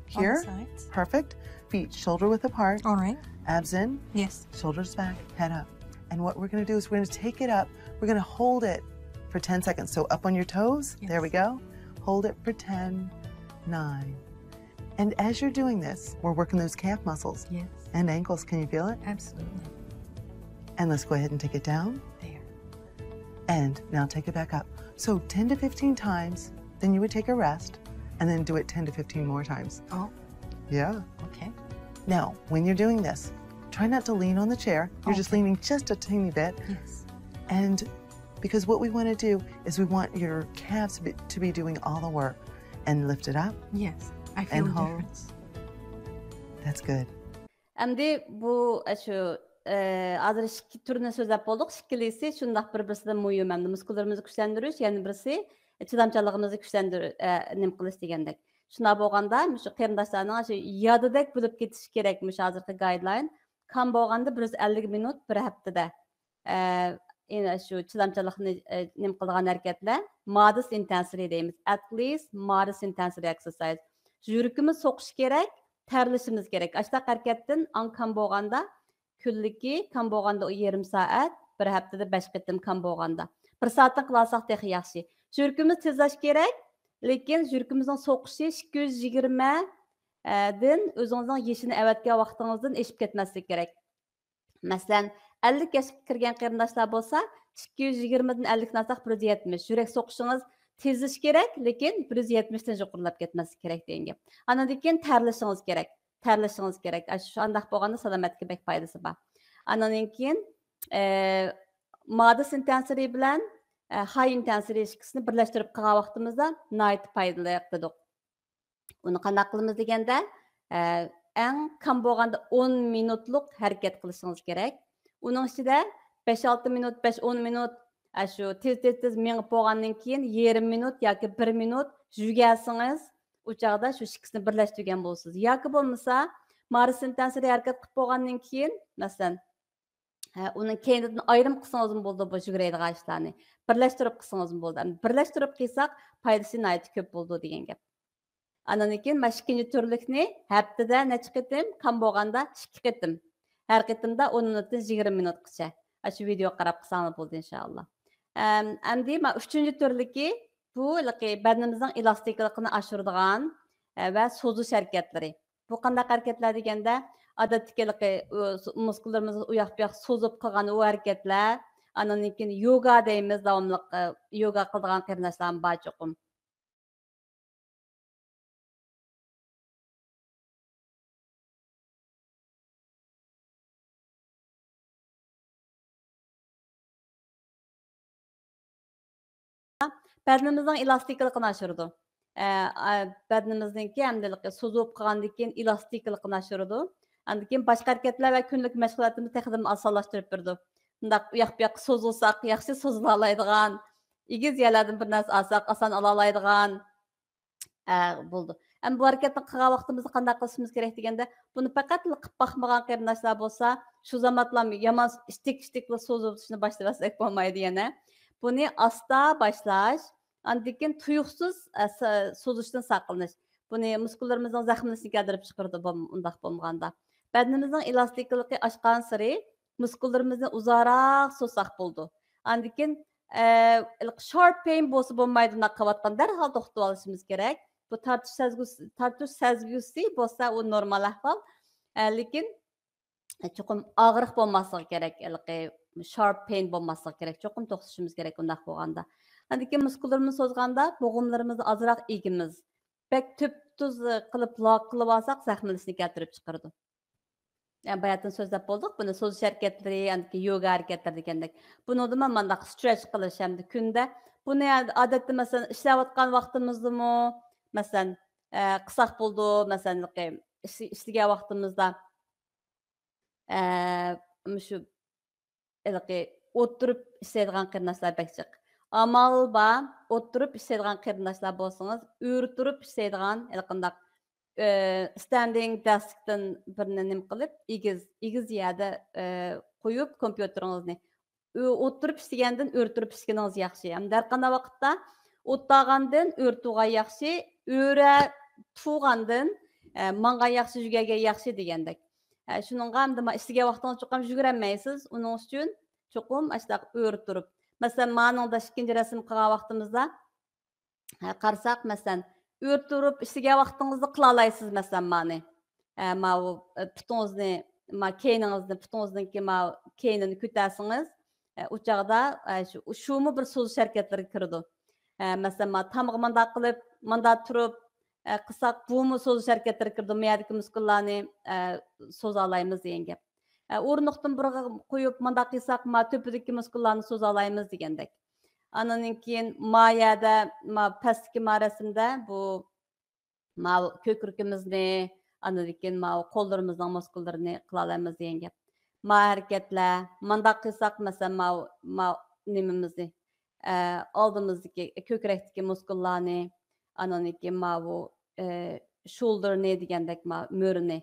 Here,
sides.
perfect. Feet shoulder width apart.
All right.
Abs in,
Yes.
shoulders back, head up. And what we're going to do is we're going to take it up. We're going to hold it for 10 seconds. So up on your toes.
Yes.
There we go. Hold it for 10, 9. And as you're doing this, we're working those calf muscles
Yes.
and ankles. Can you feel it?
Absolutely.
And let's go ahead and take it down.
There.
And now take it back up. So 10 to 15 times, then you would take a rest and then do it 10 to 15 more times.
Oh,
Yeah.
okay.
Now, when you're doing this, try not to lean on the chair. You're just
Okay.
leaning just a tiny bit.
Yes.
And because what we want to do is we want your calves to be doing all the work. And lift it up.
Yes. I feel
And
a
hold.
difference.
That's good.
Әмді bu şu hazır iki türüne sözlep bolduk. İkilisi şundaq bir-birisinden mühim hem de muskullarımızı güçlendiriş, yani birisi çıdamçılığımızı güçlendiriş, nim qilish degandek. Şuna bolganda şu qarindoshlarning şu yodidek bilib ketish kerakmish hozirgi guideline. Kam bolganda 150 minut bir haftada. Yine şu çıdamçılıqni nim qiladigan harakatlar modest intensity deymiz. At least modest intensity exercise. Yuragimiz soqish kerak, terlishimiz kerak. Aştaq harakatdan an kam bolganda kunliki kam bolganda o yarım saat, bir haftada 5 qitim kam bolganda. 1 soatdan qilasaq texi yaxshi. Yuragimiz tezlash kerak, lekin yuragimizning soqishi 220 dan o'zingizning yeshini avatgan vaqtingizdan eshib ketmaslik kerak. Masalan, 50 yoshga kirgan qarindoshlar bo'lsa, 220 dan 50 nasaq 170. Yurak soqishingiz tezish kerak, lekin 170 dan yuqorilab ketmaslik kerak degan gap. Andan keyin terlishingiz kerak. Terlishingiz kerak. Shu andaq bo'lganda salomatlikka bek foydasi bor. Andan keyin modest intensity bilan high intensity ikkisini birlashtirib qilgan vaqtimizda night foydali dedik. Uni qanday qilamiz deganda, eng kam bo'lganda 10 minutlik harakat qilishingiz kerak. Uning ichida 5-6 minut, 5-10 minut shu tez mengib bo'lgandan keyin yarim minut yoki 1 minut yugasingiz, u chaqda shu ikkisini birlashtirgan bo'lasiz. Yoki bo'lmasa, modest intensity harakat qilib bo'lgandan keyin, masalan, uning keyinidan ayrim qilsangiz bo'ldi bu yuguradigan ishlarni. Birlashtirib qilsangiz bo'ldi. Birlashtirib qilsak, foydasi nihoyat ko'p bo'ldi degan gap. Andan keyin mana ikkinchi turlikni haftada necha qitim, kam bo'lganda 2 qitim. Har qitimda 10 minutdan 20 minutgacha. Shu video qarab qilsangiz bo'ldi inshaalloh. Endi mana uchinchi turligi bu badanimizning elastikligini oshiradigan va so'zish harakatlari. Bu qanday harakatlar deganda, odatdagi muskullarimizni u yoq bu yoq so'zib qilgan u harakatlar, andan keyin yoga deymiz, davomli yoga qiladigan qarindoshlar bor cho'qim. Badanimizning elastikligini oshiradi. Badanimizningki hamdaligi so'zib qilgandan keyin elastikligini oshiradi. Andan keyin boshqa harakatlar va kunlik mashg'ulotimizni texnik osonlashtirib berdi. Bundaq u yoq bu yoqqa so'zilsak, yaxshi so'zila oladigan, egiz yerlardan bir narsa olsak, oson ola oladigan bo'ldi. Bu harakatni qilgan vaqtimizda qanday qilishimiz kerak deganda, buni faqat qilib baxmagan qarindoshlar bo'lsa, shu zamonlar yomon istik-istikli so'zilishni boshlasak bo'lmaydi yana. Buni asta boshlash, andan keyin tuyuqsiz so'zishdan saqlanish. Buni muskullarimizning zaxmlanishini keltirib chiqardi undaq bo'lmaganda. Badanimizning elastikligi oshgan sari muskullarimizni uzoqroq so'saq bo'ldi. Andan keyin sharp pain bo'lsa bo'lmaydi, undaq qilayotgan darhol to'xtatib olishimiz kerak. Bu tartish sezgusi bo'lsa u normal ahvol, lekin cho'qim og'riq bo'lmasligi kerak, sharp pain bo'lmasligi kerak. Cho'qim to'xtatishimiz kerak undaq bo'lganda. Andan keyin muskullarimizni so'zganda bo'g'imlarimizni ozroq egimiz. Bek tüp-tuz qilib loq qilib olsak, zaxmlanishni keltirib chiqaradi. Yani bayatdan so'zlab bo'ldik. Buni so'zish harakatlari, yoki yoga harakatlari degandek. Buni nima mandaq stretch qilish hamda kunda. Buni odatda masalan ishlayotgan vaqtimizdami, masalan qisaq bo'ldi, masalan ishlagan vaqtimizda shu o'tirib ishlaydigan qarindoshlar bakchiq. Amal ba o'tirib ishlaydigan qarindoshlar bo'lsangiz, o'rtirib ishlaydigan qandaq standing deskdan birini nim qilib, egiz yerda qo'yib kompyuteringizni o'tirib ishlagandan o'rtirib ishlaganingiz yaxshi. Ham har qanday vaqtda o'tgandan o'rtugan yaxshi, o'ra tugandan Manga yaxshi, yugurga yaxshi degandek. Shuningga hamda ishga vaqtingiz cho'qim yugurolmaysiz. Uning uchun cho'qim ashtaq o'rib turib. Masalan, meningda ikkinchi rasm qilgan vaqtimizda qarasak, masalan, o'rib turib ishga vaqtingizni qila olasiz, masalan, mani. Ma putingizni, ma keyningizni, putingizniki ma keynini ko'tarsangiz, u chog'da shumi bir so'zish harakatlariga kirdi. Masalan, ma tamg'i manda qilib, manda turib qilsak, bumi so'zish harakatlari kirdi. Miyadagi muskullarni so'za olamiz degan gap. O'rniqdan bir qo'yib, manda qilsak, ma to'pidagi muskullarni so'za olamiz degandek. Andan keyin mayada, ma pastki rasmda bu ma ko'krikimizni, andan keyin ma qo'llarimizning muskullarini qila olamiz degan gap. Ma harakatlar, manda qilsak, masalan, ma nimamizni, oldimizdagi ko'krakdagi muskullarni, andan keyin ma bu shoulderni degandek, ma mo'rini.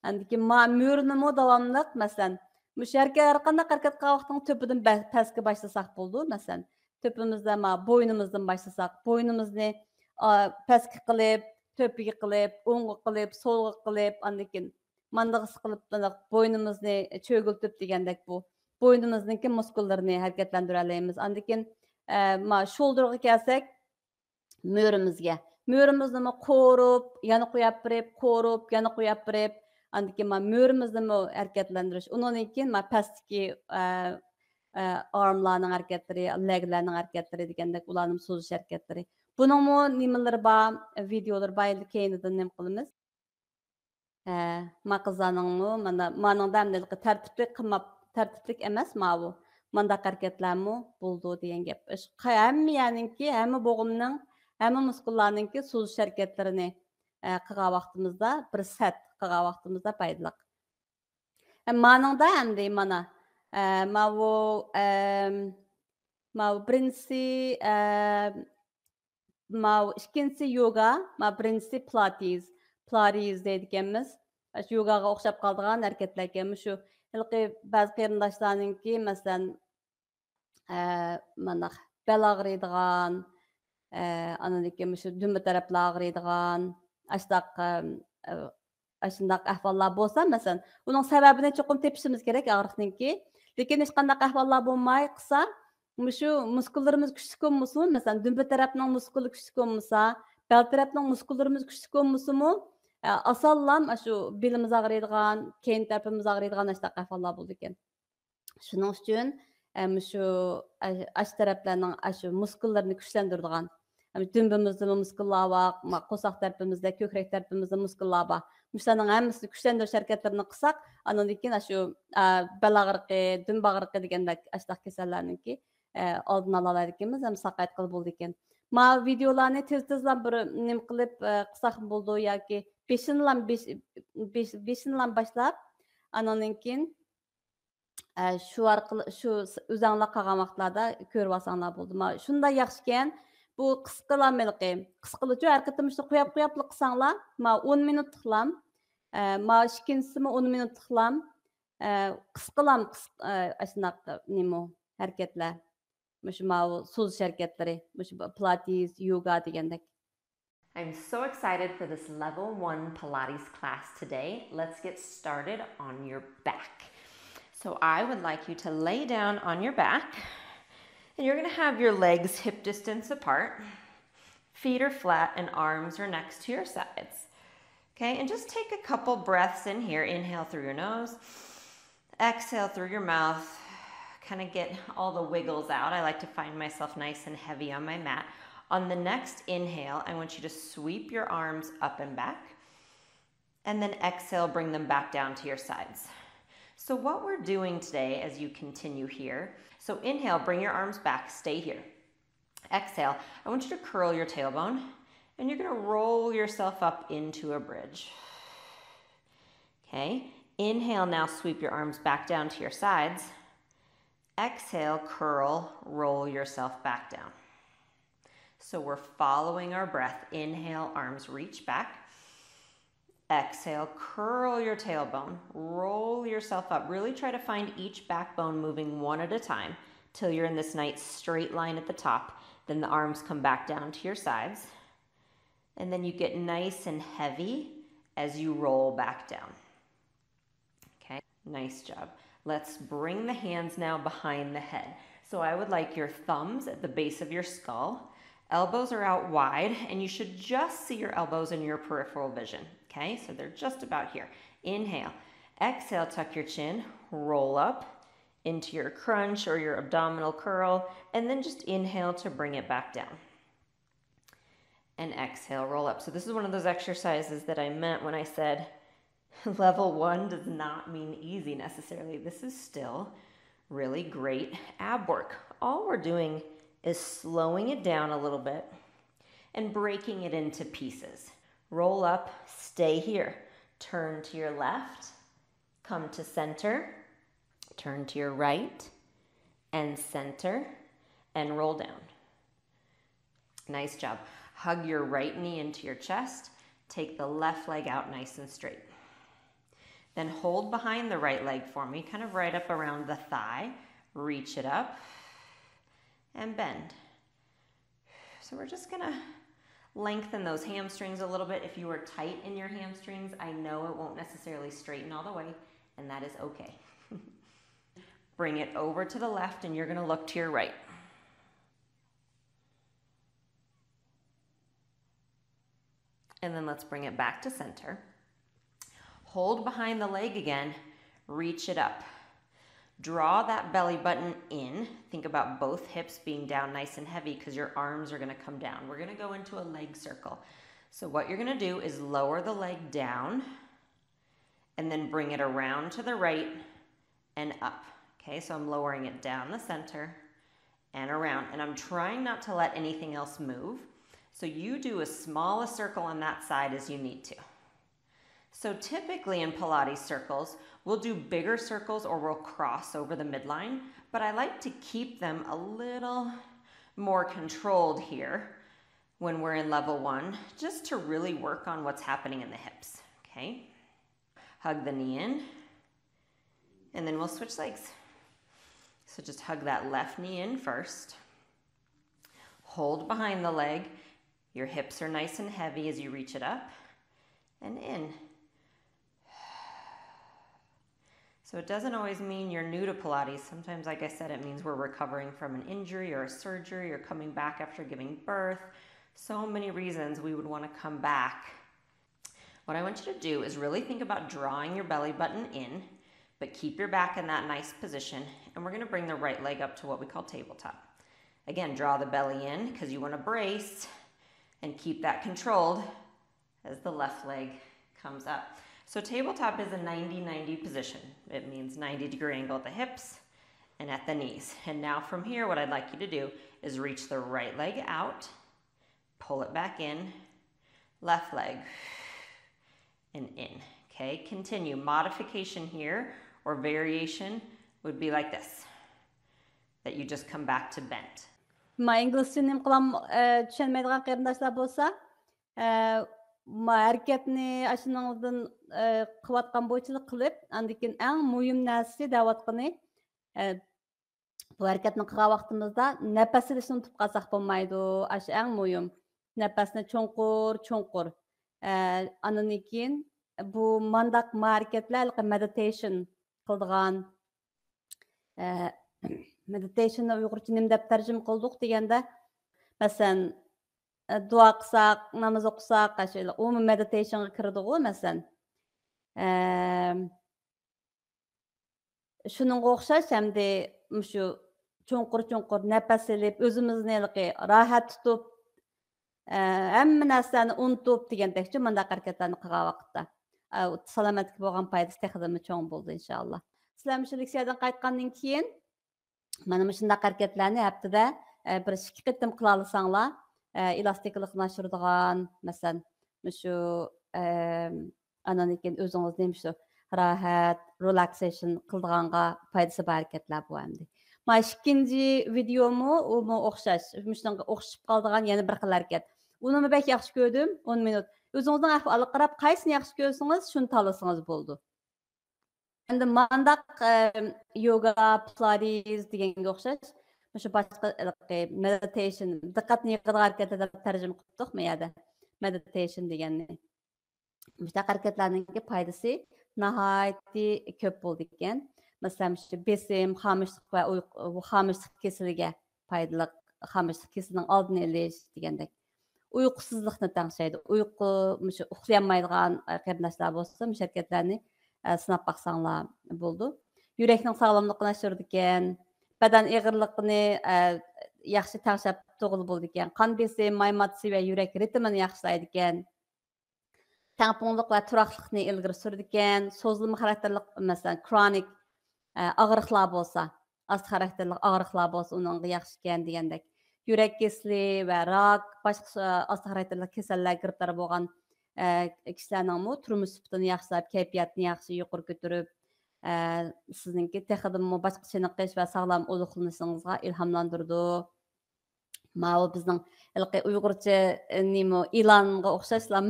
Andan keyin ma mo'rini davomli, masalan, mush har qanday harakat qilgan vaqtning to'pidan pastga boshlasak bo'ldi, masalan. To'pimizda ma bo'ynimizdan boshlasak, bo'ynimizni pastga qilib, to'piga qilib, o'ngga qilib, so'lga qilib, andan keyin mandag'is qilib, bo'ynimizni cho'giltib degandek bu. Bo'ynimizningki muskullarini harakatlantira olamiz. Andan keyin ma shoulderga kelsak, mo'rimizga. Mo'rimizni qo'rib, yana qo'yib berib, qo'rib, yana qo'yib berib, andan keyin ma mo'rimizni harakatlantirish. Undan keyin ma pastki armlarning harakatlari, leglarning harakatlari degandek ularning so'zish harakatlari. Buningmi nimalar bor, videolar bor, endi keyinidan nima qilamiz? Ma qizlarningmi mana meningda tartiblik emas bu. Manda harakatlarmi bo'ldi degan gap. Hamma yaninki, hamma bo'g'imning, hamma muskullarningki so'zish harakatlarini qilgan vaqtimizda, bir set qilgan vaqtimizda foydali. Meningda hamda mana ma birinchisi ma ikkinchisi yoga, ma birinchisi pilates deydiganmiz. Shu yogaga o'xshab qoladigan harakatlar ekan. Shu ba'zi qarindoshlarningki, masalan, mana bel og'riydigan, andan keyin shu dumba taraflar og'riydigan, ashundaq ahvollar bo'lsa, masalan, uning sababini cho'qim tepishimiz kerak og'riqningki. Lekin hech qanday ahvollar bo'lmay qilsa, shu muskullarimiz kuchli bo'lsa, masalan, dumba tarafning muskuli kuchli bo'lsa, bel tarafning muskullarimiz kuchli bo'lsa-mu, osonlam shu belimiz og'riydigan, keyin tarafimiz og'riydigan ashtaq ahvollar bo'ldi ekan. Shuning uchun shu ash taraflarning shu muskullarini kuchlantiradigan, dumbimizda muskullar bor, qo'soq tarafimizda, ko'krak tarafimizda muskullar bor. Shularning hammasini kuchlantirish harakatlarini qilsak, andan keyin shu bel og'riqi, dumba og'riqi degandek ashtaq kasallarningki oldini ola oladiganmiz, ham saqayat qilib bo'ldi ekan. Ma videolarni tez-tezlan bir nima qilib qilsak bo'ldi yoki 5dan boshlab, andan keyin shu orqali shu o'zinglar qolgan vaqtlarda ko'rib olsanglar bo'ldi. Ma shunday yaxshi ekan. Bu qisqalıcı har qatam shuni qo'yib qilsanglar, ma 10 minut ixlam, ma ikkinchisimi 10 minut ixlam, qisqalam ashunaq nima harakatlar. Shu so'zish harakatlari, shu pilates, yoga degandek.
I'm so excited for this level 1 Pilates class today. Let's get started on your back. So I would like you to lay down on your back. And you're going to have your legs hip distance apart. Feet are flat and arms are next to your sides. Okay, and just take a couple breaths in here. Inhale through your nose. Exhale through your mouth. Kind of get all the wiggles out. I like to find myself nice and heavy on my mat. On the next inhale, I want you to sweep your arms up and back. And then exhale, bring them back down to your sides. So what we're doing today as you continue here, so inhale, bring your arms back, stay here. Exhale, I want you to curl your tailbone and you're gonna roll yourself up into a bridge. Okay, inhale, now sweep your arms back down to your sides. Exhale, curl, roll yourself back down. So we're following our breath. Inhale, arms reach back. Exhale, curl your tailbone, roll yourself up. Really try to find each backbone moving one at a time till you're in this nice straight line at the top. Then the arms come back down to your sides. And then you get nice and heavy as you roll back down. Okay, nice job. Let's bring the hands now behind the head. So I would like your thumbs at the base of your skull. Elbows are out wide, and you should just see your elbows in your peripheral vision. Okay, so they're just about here. Inhale. Exhale, tuck your chin, roll up into your crunch or your abdominal curl, and then just inhale to bring it back down. And exhale, roll up. So this is one of those exercises that I meant when I said level 1 does not mean easy necessarily. This is still really great ab work. All we're doing is slowing it down a little bit and breaking it into pieces. Roll up, stay here. Turn to your left, come to center, turn to your right, and center, and roll down. Nice job. Hug your right knee into your chest. Take the left leg out nice and straight. Then hold behind the right leg for me, kind of right up around the thigh. Reach it up and bend. So we're just gonna lengthen those hamstrings a little bit. If you are tight in your hamstrings, I know it won't necessarily straighten all the way, and that is okay. Bring it over to the left, and you're gonna look to your right. And then let's bring it back to center. Hold behind the leg again, reach it up. Draw that belly button in. Think about both hips being down nice and heavy because your arms are gonna come down. We're gonna go into a leg circle. So what you're gonna do is lower the leg down and then bring it around to the right and up. Okay, so I'm lowering it down the center and around, and I'm trying not to let anything else move. So you do as small a circle on that side as you need to. So typically in Pilates circles, we'll do bigger circles or we'll cross over the midline, but I like to keep them a little more controlled here when we're in level 1, just to really work on what's happening in the hips, okay? Hug the knee in, and then we'll switch legs. So just hug that left knee in first. Hold behind the leg. Your hips are nice and heavy as you reach it up and in. So it doesn't always mean you're new to Pilates. Sometimes, like I said, it means we're recovering from an injury or a surgery or coming back after giving birth. So many reasons we would want to come back. What I want you to do is really think about drawing your belly button in, but keep your back in that nice position. And we're going to bring the right leg up to what we call tabletop. Again, draw the belly in because you want to brace and keep that controlled as the left leg comes up. So tabletop is a 90-90 position. It means 90-degree angle at the hips and at the knees. And now from here, what I'd like you to do is reach the right leg out, pull it back in, left leg, and in. Okay, continue. Modification here or variation would be like this, that you just come back to bent.
Ma İngilizce nim kılam düşenmeydiğen qeyrindaşlar bolsa, ma hareketni aşınыңızdan qıvatqan boyçılık qılıp, andikin en muhim näsi davatqını bu hareketni qılgan vaqtımızda nefes alışını unutup qalsaq bolmaydı. Aş en muhim. Nefesni çoңqur. Andan keyin bu mandaq hareketler meditation qıldıgan meditation'ı Uygurca nim dep tercüme kıldık degende mesela dua qılsaq, namaz oqusaq, şöyle umum meditation'a kirdik o mesela. Şunun oxşaş hemde şu çoңqur nefes alıp özümüzni rahat tutup hamma narsani unutup degandekçe mundaq hareketlarni qilgan vaqtda salomatlik bo'lgan foydasi texdimi cho'ng bo'ldi inshaalloh. Sizlar shu leksiyadan qaytgandan keyin mana shunday hareketlarni haftada bir 2 qitim qila olsanglar, elastiklikni oshiradigan, masalan, shu ananikin o'zingizni shu rahat, relaxation qildiganga foydasi bor hareketlar bu endi. Mana ikkinchi videomu u o'xshash, shunga o'xshab qoldigan yana bir xil harakat. Uni bek yaxshi ko'rdim, 10 minut. O'zingizning ahvoliga qarab, qaysini yaxshi ko'rsangiz, shuni tanlasangiz bo'ldi. Endi mandaq yoga, pilates deganga o'xshash, shu boshqa meditation, diqqatni yig'adigan harakatlar deb tarjima qildik bu yerda. Meditation deganni. Müshtaq hareketlerninki paydası nahayati köp bo'ldi ekan. Masalan, şu besim, xamışlıq və xamışlıq kesiliga faydalı xamışlıq kesilinin aldını eliş degandek. Uyqusuzluqni tangshaydi. Mushu uxlayamaydigan qarindoshlar bo'lsa, mush harakatlarni sinab baqsanglar bo'ldi. Yurakning sog'lomligini oshirdi ekan, badan ig'irligini yaxshi tangshab to'g'ri bo'ldi ekan. Qon besim, may maddasi va yurak ritmini yaxshilaydi ekan. Tangpungliq va turaqliqni ilgari surdi ekan. So'zilma xarakterli, masalan, chronic og'riqlar bo'lsa, ost xarakterli og'riqlar bo'lsa, uningga yaxshi ekan degandek. Yurak kesili va rak, boshqa ost xarakterli kasallarga giribdor bo'lgan kishilarning turmush sifatini yaxshilab, kayfiyatni yaxshi yuqori ko'tarib, sizningki texidimmi boshqa chiniqish va sog'lom oziqlanishingizga ilhomlantirdi. Mana bizning Uyg'urcha nima e'longa o'xshashlam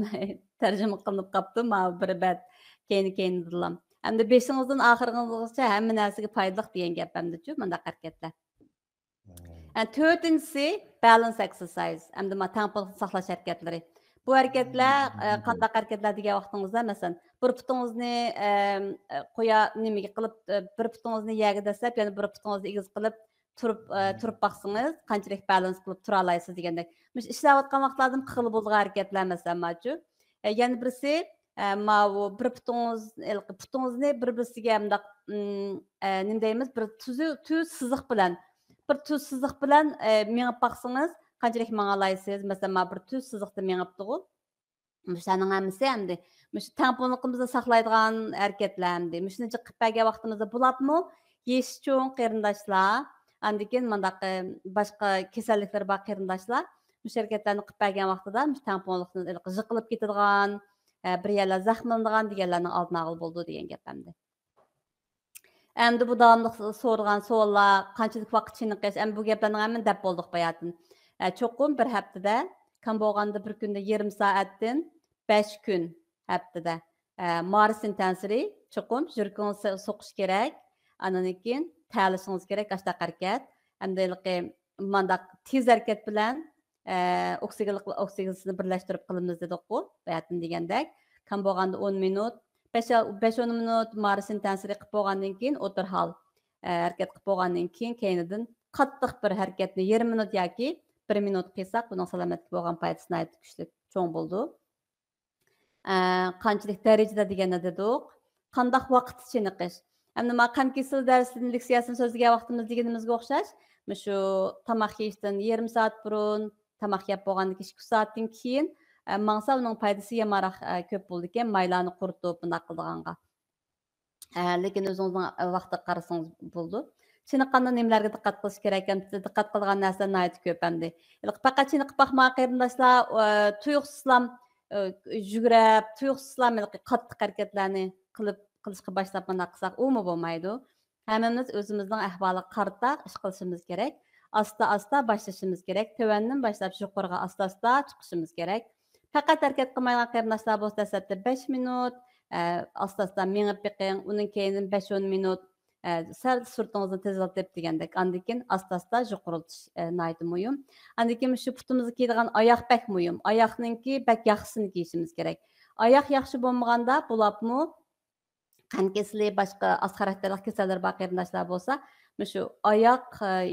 tarjima qilinib qolibdi. Mana bir bat keyin dilam. Hamda besingizdan oxirgizgacha hamma narsaga foydali degan gap hamda-chu bundaq harakatlar. To'rtinchisi balance exercise. Hamda ma tangpunliqni saqlash harakatlari. Bu harakatlar qandaq harakatlar degan vaqtingizda masalan bir putingizni qo'ya nimaga qilib bir putingizni yerga dastlab, yana bir putingizni egiz qilib turib baqsangiz qanchalik balans qilib tura olasiz degandek. Mush ishlayotgan vaqtlarda xil bo'lgan harakatlar masalan machu. Yana birisi bu bir putingizni bir-birisiga bundaq nima deymiz, bir tuz siziq bilan mengib baqsangiz qanchalik manga olaysiz. Masalan, bir tuz siziqda mengibdi-ku. Mushaning hammasi hamda mush tangpunliqimizni saqlaydigan harakatlar hamda mushuni qilib bergan vaqtimizda bo'lapmi? Yeshi cho'ng qarindoshlar, andikin mandaq boshqa kasalliklar bor qarindoshlar, mush harakatlarni qilib bergan vaqtida mush tangpunliqni jiqilib ketadigan, bir yerlar zaxmlanadigan deganlarning oldini olib bo'ldi degan gap hamda. Endi bu davomli so'ralgan savollar, qanchalik vaqt chiniqish, bu gaplarning hammani deb bo'ldik bayatin. Cho'qim bir haftada, kam bo'lganda bir kunda 20 soatdan 5 kun haftada. Mars intensity cho'qim yurkingiz so'qish kerak. Andan keyin ta'lishingiz kerak ashta harakat. Hamda mandaq tez harakat bilan oksigenni birlashtirib qilamiz dedik-ku, bayatin degandek. Kam bo'lganda 10 minut 5-10 minut Mars intensity qilib bo'lgandan keyin o'tir hal harakat qilib bo'lgandan keyinidan qattiq bir harakatni 20 minut yoki 1 minut qilsak, buning salomatlikka bo'lgan foydasi nihoyat kuchli cho'ng bo'ldi. Qanchalik darajada deganda dedik, qanday vaqt chiniqish. Endi men qon kesili darsining leksiyasini so'zlagan vaqtimiz deganimizga o'xshash, shu tomoq yeyishdan 20 soat burun, tomoq yeb bo'lgandan keyin 2 soatdan keyin mangsa uning foydasi yamaroq ko'p bo'ldi ekan, maylarni quritib bunday qildiganga. Lekin o'zingizning vaqtga qarasangiz bo'ldi. Chiniqqanda nimalarga diqqat qilish kerak ekan? Diqqat qilgan narsa nihoyat ko'p hamda. Faqat chiniqib baxmay qarindoshlar, tuyuqsizlam yugurib, tuyuqsizlam qattiq harakatlarni qilishga boshlab bunday qilsak, umi bo'lmaydi. Hammamiz o'zimizning ahvoliga qarata ish qilishimiz kerak. Asta-asta boshlashimiz kerak. Tovandan boshlab yuqoriga asta-asta chiqishimiz kerak. Faqat harakat qilmaydigan qarindoshlar bo'lsa, dastlabda 5 minut, asta-asta mengib beqing, undan keyin 5-10 minut sal surtingizni tezlatib degandek. Andan keyin asta-asta yuqoritish nihoyat muhim. Andan keyin shu putimizga kiydigan oyoq bak muhim. Oyoqninki bak yaxshisini kiyishimiz kerak. Oyoq yaxshi bo'lmaganda bo'lapmi? Qon kesili, boshqa ost xarakterli kasallar bor qarindoshlar bo'lsa, shu oyoq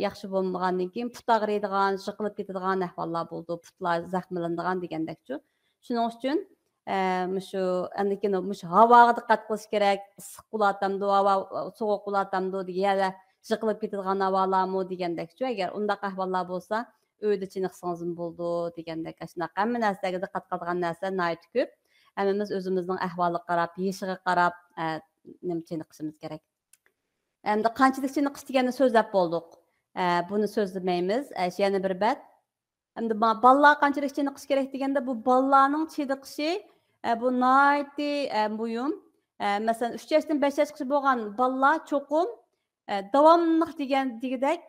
yaxshi bo'lmagandan keyin put og'riydigan, yiqilib ketadigan ahvollar bo'ldi, putlar zaxmlanadigan degandek-chu. Shuning uchun shu andikin havoga diqqat qilish kerak. Issiq bo'latamdi, havo sovuq bo'latamdi degan, yiqilib ketadigan havolarmi degandek-chu. Agar undaq ahvollar bo'lsa, uyda chiniqsangiz bo'ldi degandek. Shunaqa hamma narsaga diqqat qiladigan narsa nihoyat ko'p. Hammamiz o'zimizning ahvoliga qarab, yeshiga qarab nima chiniqishimiz kerak. Endi qanchalik chiniqish deganni so'zlab bo'ldik. Buni so'zlamaymiz. Yana bir bat. Endi bolalar qanchalik chiniqish kerak deganda, bu bolalarning chiniqishi bu nihoyat muhim. Masalan, 3 yoshdan 5 yoshgacha bo'lgan bolalar cho'qim davomli degandek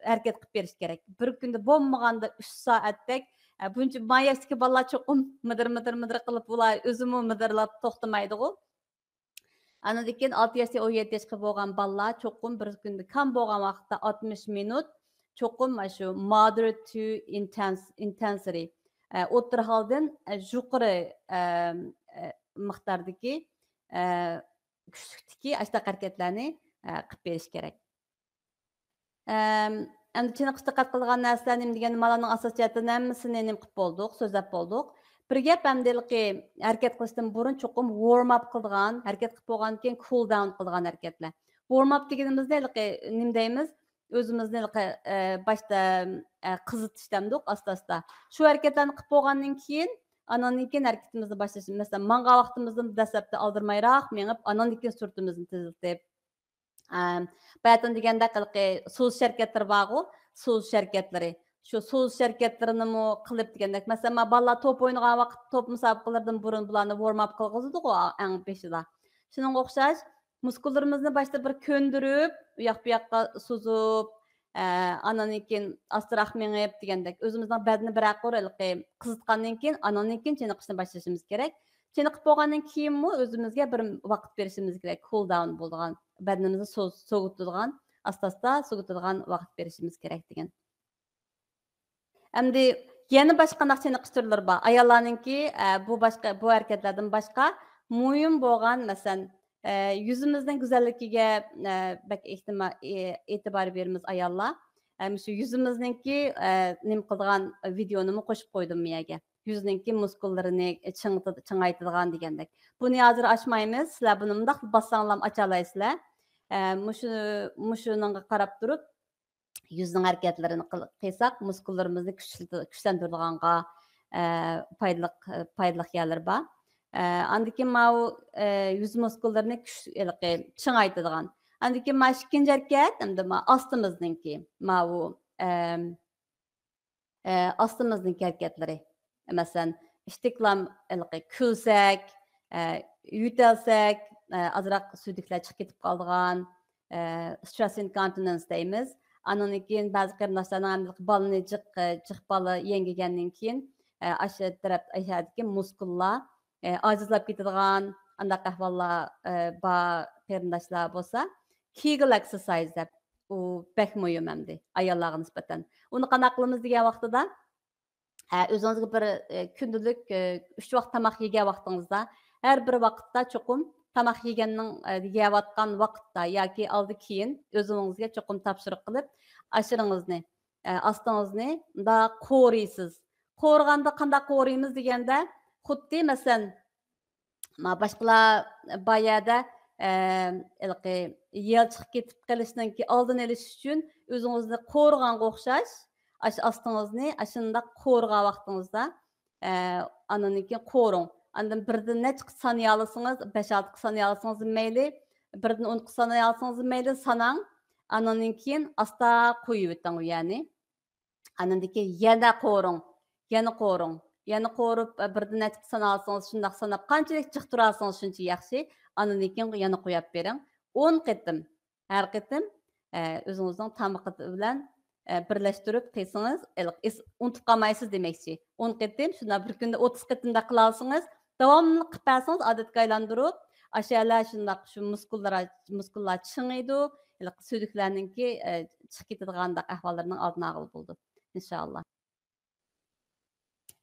harakat qilib berish kerak. Bir kunda bo'lmaganda 3 soatdek buncha mayasdagi bolalar cho'qim midir qilib ular o'zimi midirlab to'xtamaydi-ku. Andan keyin 6 yoshdan 17 yoshga bo'lgan bolalar cho'qim bir kunda kam bo'lgan vaqtda 60 minut cho'qim shu moderate to intensity o'rta holdan yuqori miqdordagi kuchlikdagi ashtaq harakatlarni qilib berish kerak. Endi chiniqishda diqqat qilgan narsalar nima degan malarning asos jihatini hammasini nima qilib bo'ldik, so'zlab bo'ldik. Bir gap hamdiliki harakat qilishdan burun cho'qim warm up qilgan, harakat qilib bo'lgandan keyin cool down qilgan harakatlar. Warm up deganimizda nima deymiz? O'zimizni boshda qizitish demdik, asta-asta. Shu harakatlarni qilib bo'lgandan keyin anandan keyin harakatimizni boshlashimiz. Masalan, manga vaqtimizni dastlabda aldirmayroq mengib, anandan keyin surtimizni teziltib bayatın degende soğuz şirketleri var o, soğuz şirketleri. Şu soğuz şirketlerini mi kılıp degende, mesela balla top oynayan vakit top müsabakalardan burun bulanı warm up kılgızdık o en peşinde. Şunun okşaş, muskullarımızı başta bir köndürüp, uyak bir yakka suzup, ananikin astırak menip degende, özümüzden bedeni bırak oraylık kızıtkandan keyin ananikin çeniqishni başlaşımız gerek. Çeniqib bo'lgandan keyin mi özümüzge bir vaqt berishimiz gerek, cool down bo'lgan. Bedenimizni soğutulgan, asta-asta soğutulgan vaqt berishimiz kerak degan. Endi yana boshqa qanday chiniqish turlari bor. Ayollarninki bu harakatlardan boshqa muhim bo'lgan, masalan, yuzimizning go'zalligiga e'tibor beramiz ayollar. Shu yuzimizningki nima qilgan videoni qo'shib qo'ydim miyaga. Yüzününki muskullarini çıngaytırgan degandek. Bunu hazır açmaymiz. Sizler bunu mundaq bassanlam açalaysızlar. Muşununga qarab durup yüzünün hareketlerini qıysak muskullarımızı güçlendirdiğanga paydalıq yerler var. Andaki mau yüz muskullarını çıngaytırgan. Andaki ma ikinci hareket hamda ma astımızınki mau astımızınki hareketleri. Mesela istiklam külsek, yütelsek, azırak südükler çıkıp ketip kaldığan, stress incontinence deyimiz. Anın için bazı qırnaşlarının balını çık balı yengegenden keyin aşağı tarafdaki muskullar acizlap ketadigan andak ahvallar ba qırnaşlar bolsa, Kegel exercise dep u pek mühim hamdi ayollarga nisbatan. Uni qanday qilamiz degan vaqtida özünüzge bir kündülük 3 vaqt tamaq yegan vaqtingizda her bir vaqtda cho'qim tamaq yeganning yeyotgan vaqtda yoki oldi keyin o'zingizga cho'qim topshiriq qilib ashiringizni ostingizni da qo'riysiz. Qo'rganda qanday qo'riymiz deganda xuddi masalan boshqalar bayada yel chiqib ketib qolishdan oldini olish uchun o'zingizni qo'rg'anga o'xshash astınızını aşında qo'rg'a vaqtingizda ananiki qo'ring. Andan birdan necha saniya alasınız, 5-6 saniya alasınız meyli, birdan 10 saniya alasınız meyli sanang, ananiki asta qo'yib o'ting yani. Anandiki yana qo'ring, yana qo'ring. Yana qo'rib birdan necha saniya alasınız, shundaq sanab qanchalik jiq turasınız shuncha yaxshi, ananiki yana qo'yib bering. 10 qitim, har qitim o'zingizning tamaqi bilan birleştirip qilsangiz, unutib qolmaysiz demekçi. 10 qitim, shunda bir kunda 30 qitimda qilasınız. Davamlı qilib bersangiz, odatga aylantirib, aşağılar shundaq shu muskullar chingiydi, suydiklarininki chiqib ketadigan ahvollarning oldini olib bo'ldi. İnşallah.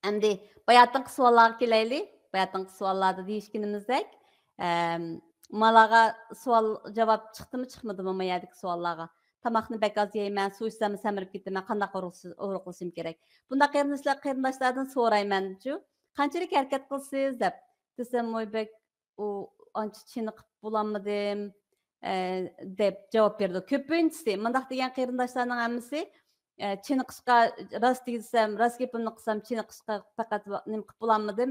Endi bayatın savollarga kelaylik. Bayatın savollarda deyishganimizdek, malaga savol javob chiqdimi, chiqmadimi mayadagi savollarga? Tamaqni bek az yeyman, suv ichsam samirib ketaman, qanday qilishim kerak? Bunda qarindoshlardan so'rayman-chu, qanchalik harakat qilsiz deb desam, mo'ybek u ancha chiniqib bo'lolmadim deb javob berdi. Ko'pinchisi mundaq degan qarindoshlarning hammasi chiniqishga rost desam, rost gapimni qilsam chiniqishga faqat nima qilib bo'lolmadim.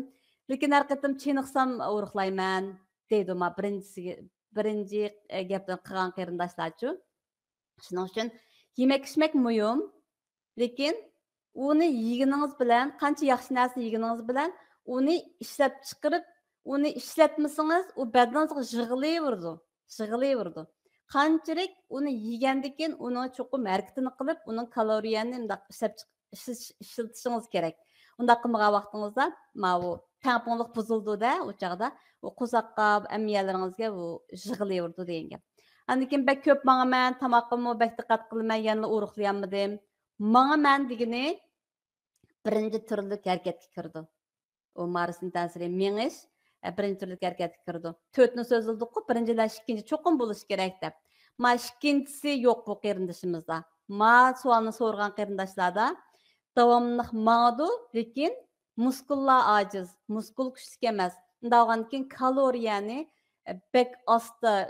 Lekin har qatim chiniqsam uruqlayman deydi ma birinchi gapni qilgan qarindoshlar-chu. Şunun için yemek-içmek mühim, lekin onu yegininiz bilen, qancha yaxshi narsa yegininiz bilen, onu ishlab chiqarib, onu ishlatmasangiz, u bedeningizga yig'ilayverdi. Qanchalik onu yegandan keyin uni cho'qim harakatini qilib, uning kaloriyani ishlatishingiz kerak. Undaq qilmagan vaqtingizda, bu tamponlik buzildi-da, o chaqda u qo'saqqa, amiyalaringizga u yig'ilayverdi degan gap. Andikin bek köp mağa mən tamaqımı bek diqqat qılmay yanına uruqlayanmadım. Mağa mən digini birinci türlük hareketga kirdi. O Mars'ın ta'siri meğiş birinci türlük hareketga kirdi. 4'nü sözüldük-ku, birinciler ikkinchi çoqum buluş gerek dep. Ma ikkinchisi yo'q bu qarindashimizda. Ma sualni so'rgan qarindoshlarda davomliq mağdu, lekin muskullar aciz, muskul kuchlik emas. Undan keyin kaloriyani bek asta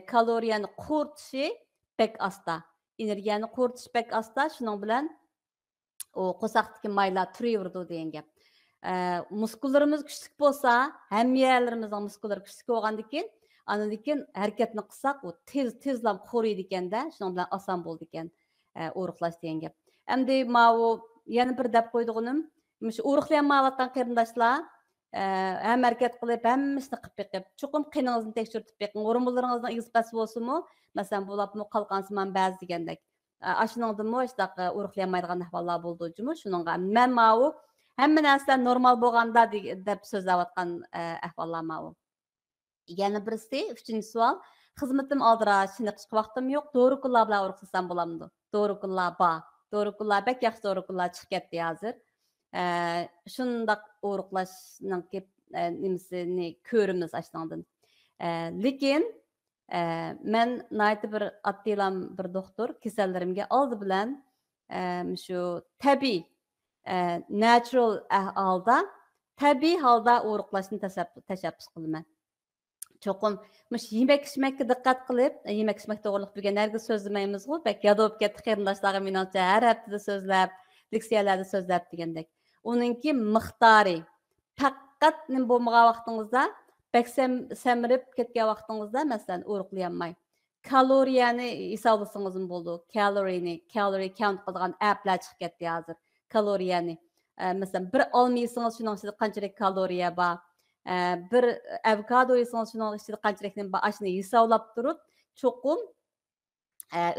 kaloriyani quritishi bek asta. Energiyani quritish bek asta, shuning bilan o qo'saqdagi maylar turaverdi degan gap. Muskullarimiz kuchlik bo'lsa, hamma yerlarimizning muskullari kuchlik bo'lgandan keyin, andan keyin harakatni qilsak, u tezlam quriydi ekanda, shuning bilan oson bo'ldi ekan o'riqlash degan gap. Endi mana yana bir deb qo'ydiganim, shu o'riqlayotgan qarindoshlar ham harakat qilib, hammasini qilib beqib, chuqur qiningizni tekshirib beqing, o'rinbolaringizning isbasi bo'lsa-mu, masalan, bo'lapmi qalqansiman ba'zi degandek. Ashuningdimi, ishtaq o'riqlayolmaydigan ahvollar bo'ldi jumi, shuningga men mana hamma narsa normal bo'lganda deb so'zlayotgan ahvollar mana. Yana birisi, 3-savol, xizmatim aldirash, chiniqishga vaqtim yo'q, dorikunlar bilan o'riqlasam bo'lamdi. Dorikunlar bor. Dorikunlar bek yaxshi dorikunlar chiqib ketdi hozir. Shundaq o'riqlashning nimasini ko'rimiz ashundan. Lekin men naytib bir attilam bir doktor kasallarimga oldi bilan shu tabiiy natural holda, tabiiy holda o'riqlashni tashabbus qilaman. Cho'qim yemak-ichmakka diqqat qilib, yemak-ichmak to'g'riliq bo'lgan narga so'zlamaymiz-ku, bak yod bo'lib ketdi qarindoshlarga menimcha har haftada so'zlab, leksiyalarda so'zlab degandek. Uningki miqdori faqat nim bo'lmagan vaqtingizda, bak samirib ketgan vaqtingizda, masalan, o'riqlayolmay kaloriyani hisoblasangiz bo'ldi. Calorie count qilgan applar chiqib ketdi hozir. Kaloriyani masalan, bir olma yesangiz shuning ichida qanchalik kaloriya bor, bir avokado yesangiz shuning ichida qanchalikni bor, ashuni hisoblab turib, cho'qim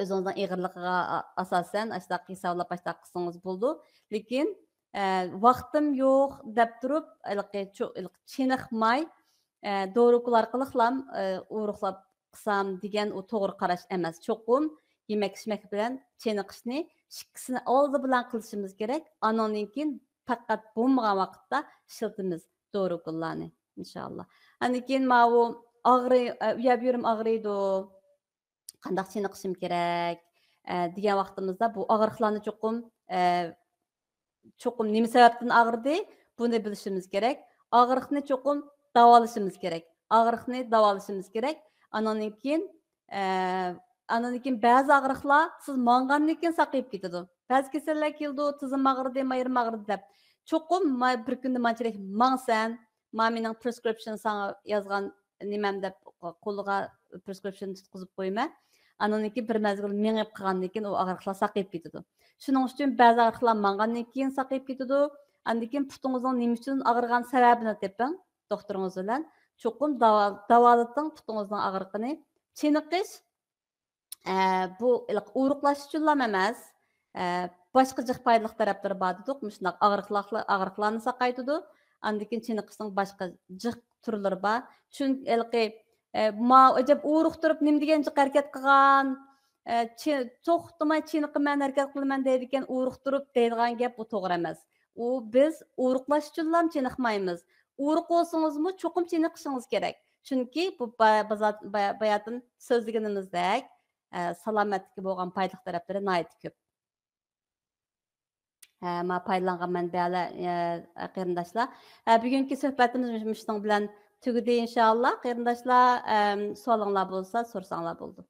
o'zingizning ig'irligiga asosan ashtaq hisoblab ashtaq qilsangiz bo'ldi. Lekin vaqtim yo'q deb turib, chiniqmay dorilar qiliqlam o'riqlab qilsam degan u to'g'ri qarash emas. Cho'qim yemak-ichmak bilan chiniqishni ikkisini oldi bilan qilishimiz kerak. Anondan keyin faqat bo'lmagan vaqtda ishlatamiz dorilarni inshaalloh. Andan keyin mana uyab yurim og'riydi, qanday chiniqishim kerak degan vaqtimizda bu og'riqlarni cho'qim nima sababdan og'ridi, buni bilishimiz kerak. Og'riqni cho'qim davolashimiz kerak. Andan keyin ba'zi og'riqlar siz mang'andan keyin saqayib ketadi. Ba'zi kasallar keldi, tizim og'ridi, mayrim og'ridi deb. Cho'qim bir kunda manchalik mangsan, mening prescription sana yozgan nimam deb qo'liga prescription tutqizib qo'yma. Andan keyin bir mazgil mengib qilgandan keyin u og'riqlar saqayib ketadi. Shuning uchun ba'zi og'riqlar mang'andan keyin saqayib ketadi. Andan keyin putingizning nima uchun og'rigan sababini toping doktoringiz bilan. Cho'qim davolating putingizning og'riqini. Chiniqish bu o'riqlash uchun emas, boshqa jiq foydali taraflari bor dedik. Shunday og'riqlarni saqaytidi. Andan keyin chiniqishning boshqa jiq turlari bor. Chunki ma ajab o'riq turib nim degan jiq harakat qilgan, to'xtamay chiniqman harakat qilaman deydigan o'riq turib deydigan gap bu to'g'ri emas. U biz o'riqlash uchun ham chiniqmaymiz. O'riq olsangizmi cho'qim chiniqishingiz kerak. Chunki bu bayatın so'zlaganimizdek salomatlikka bo'lgan foydali taraflari nihoyat ko'p. Ma paylangan manbalar qarindoshlar. Bugungi suhbatimiz shuning bilan tugadi inshaalloh. Qarindoshlar, savolinglar bo'lsa, so'rasanglar bo'ldi.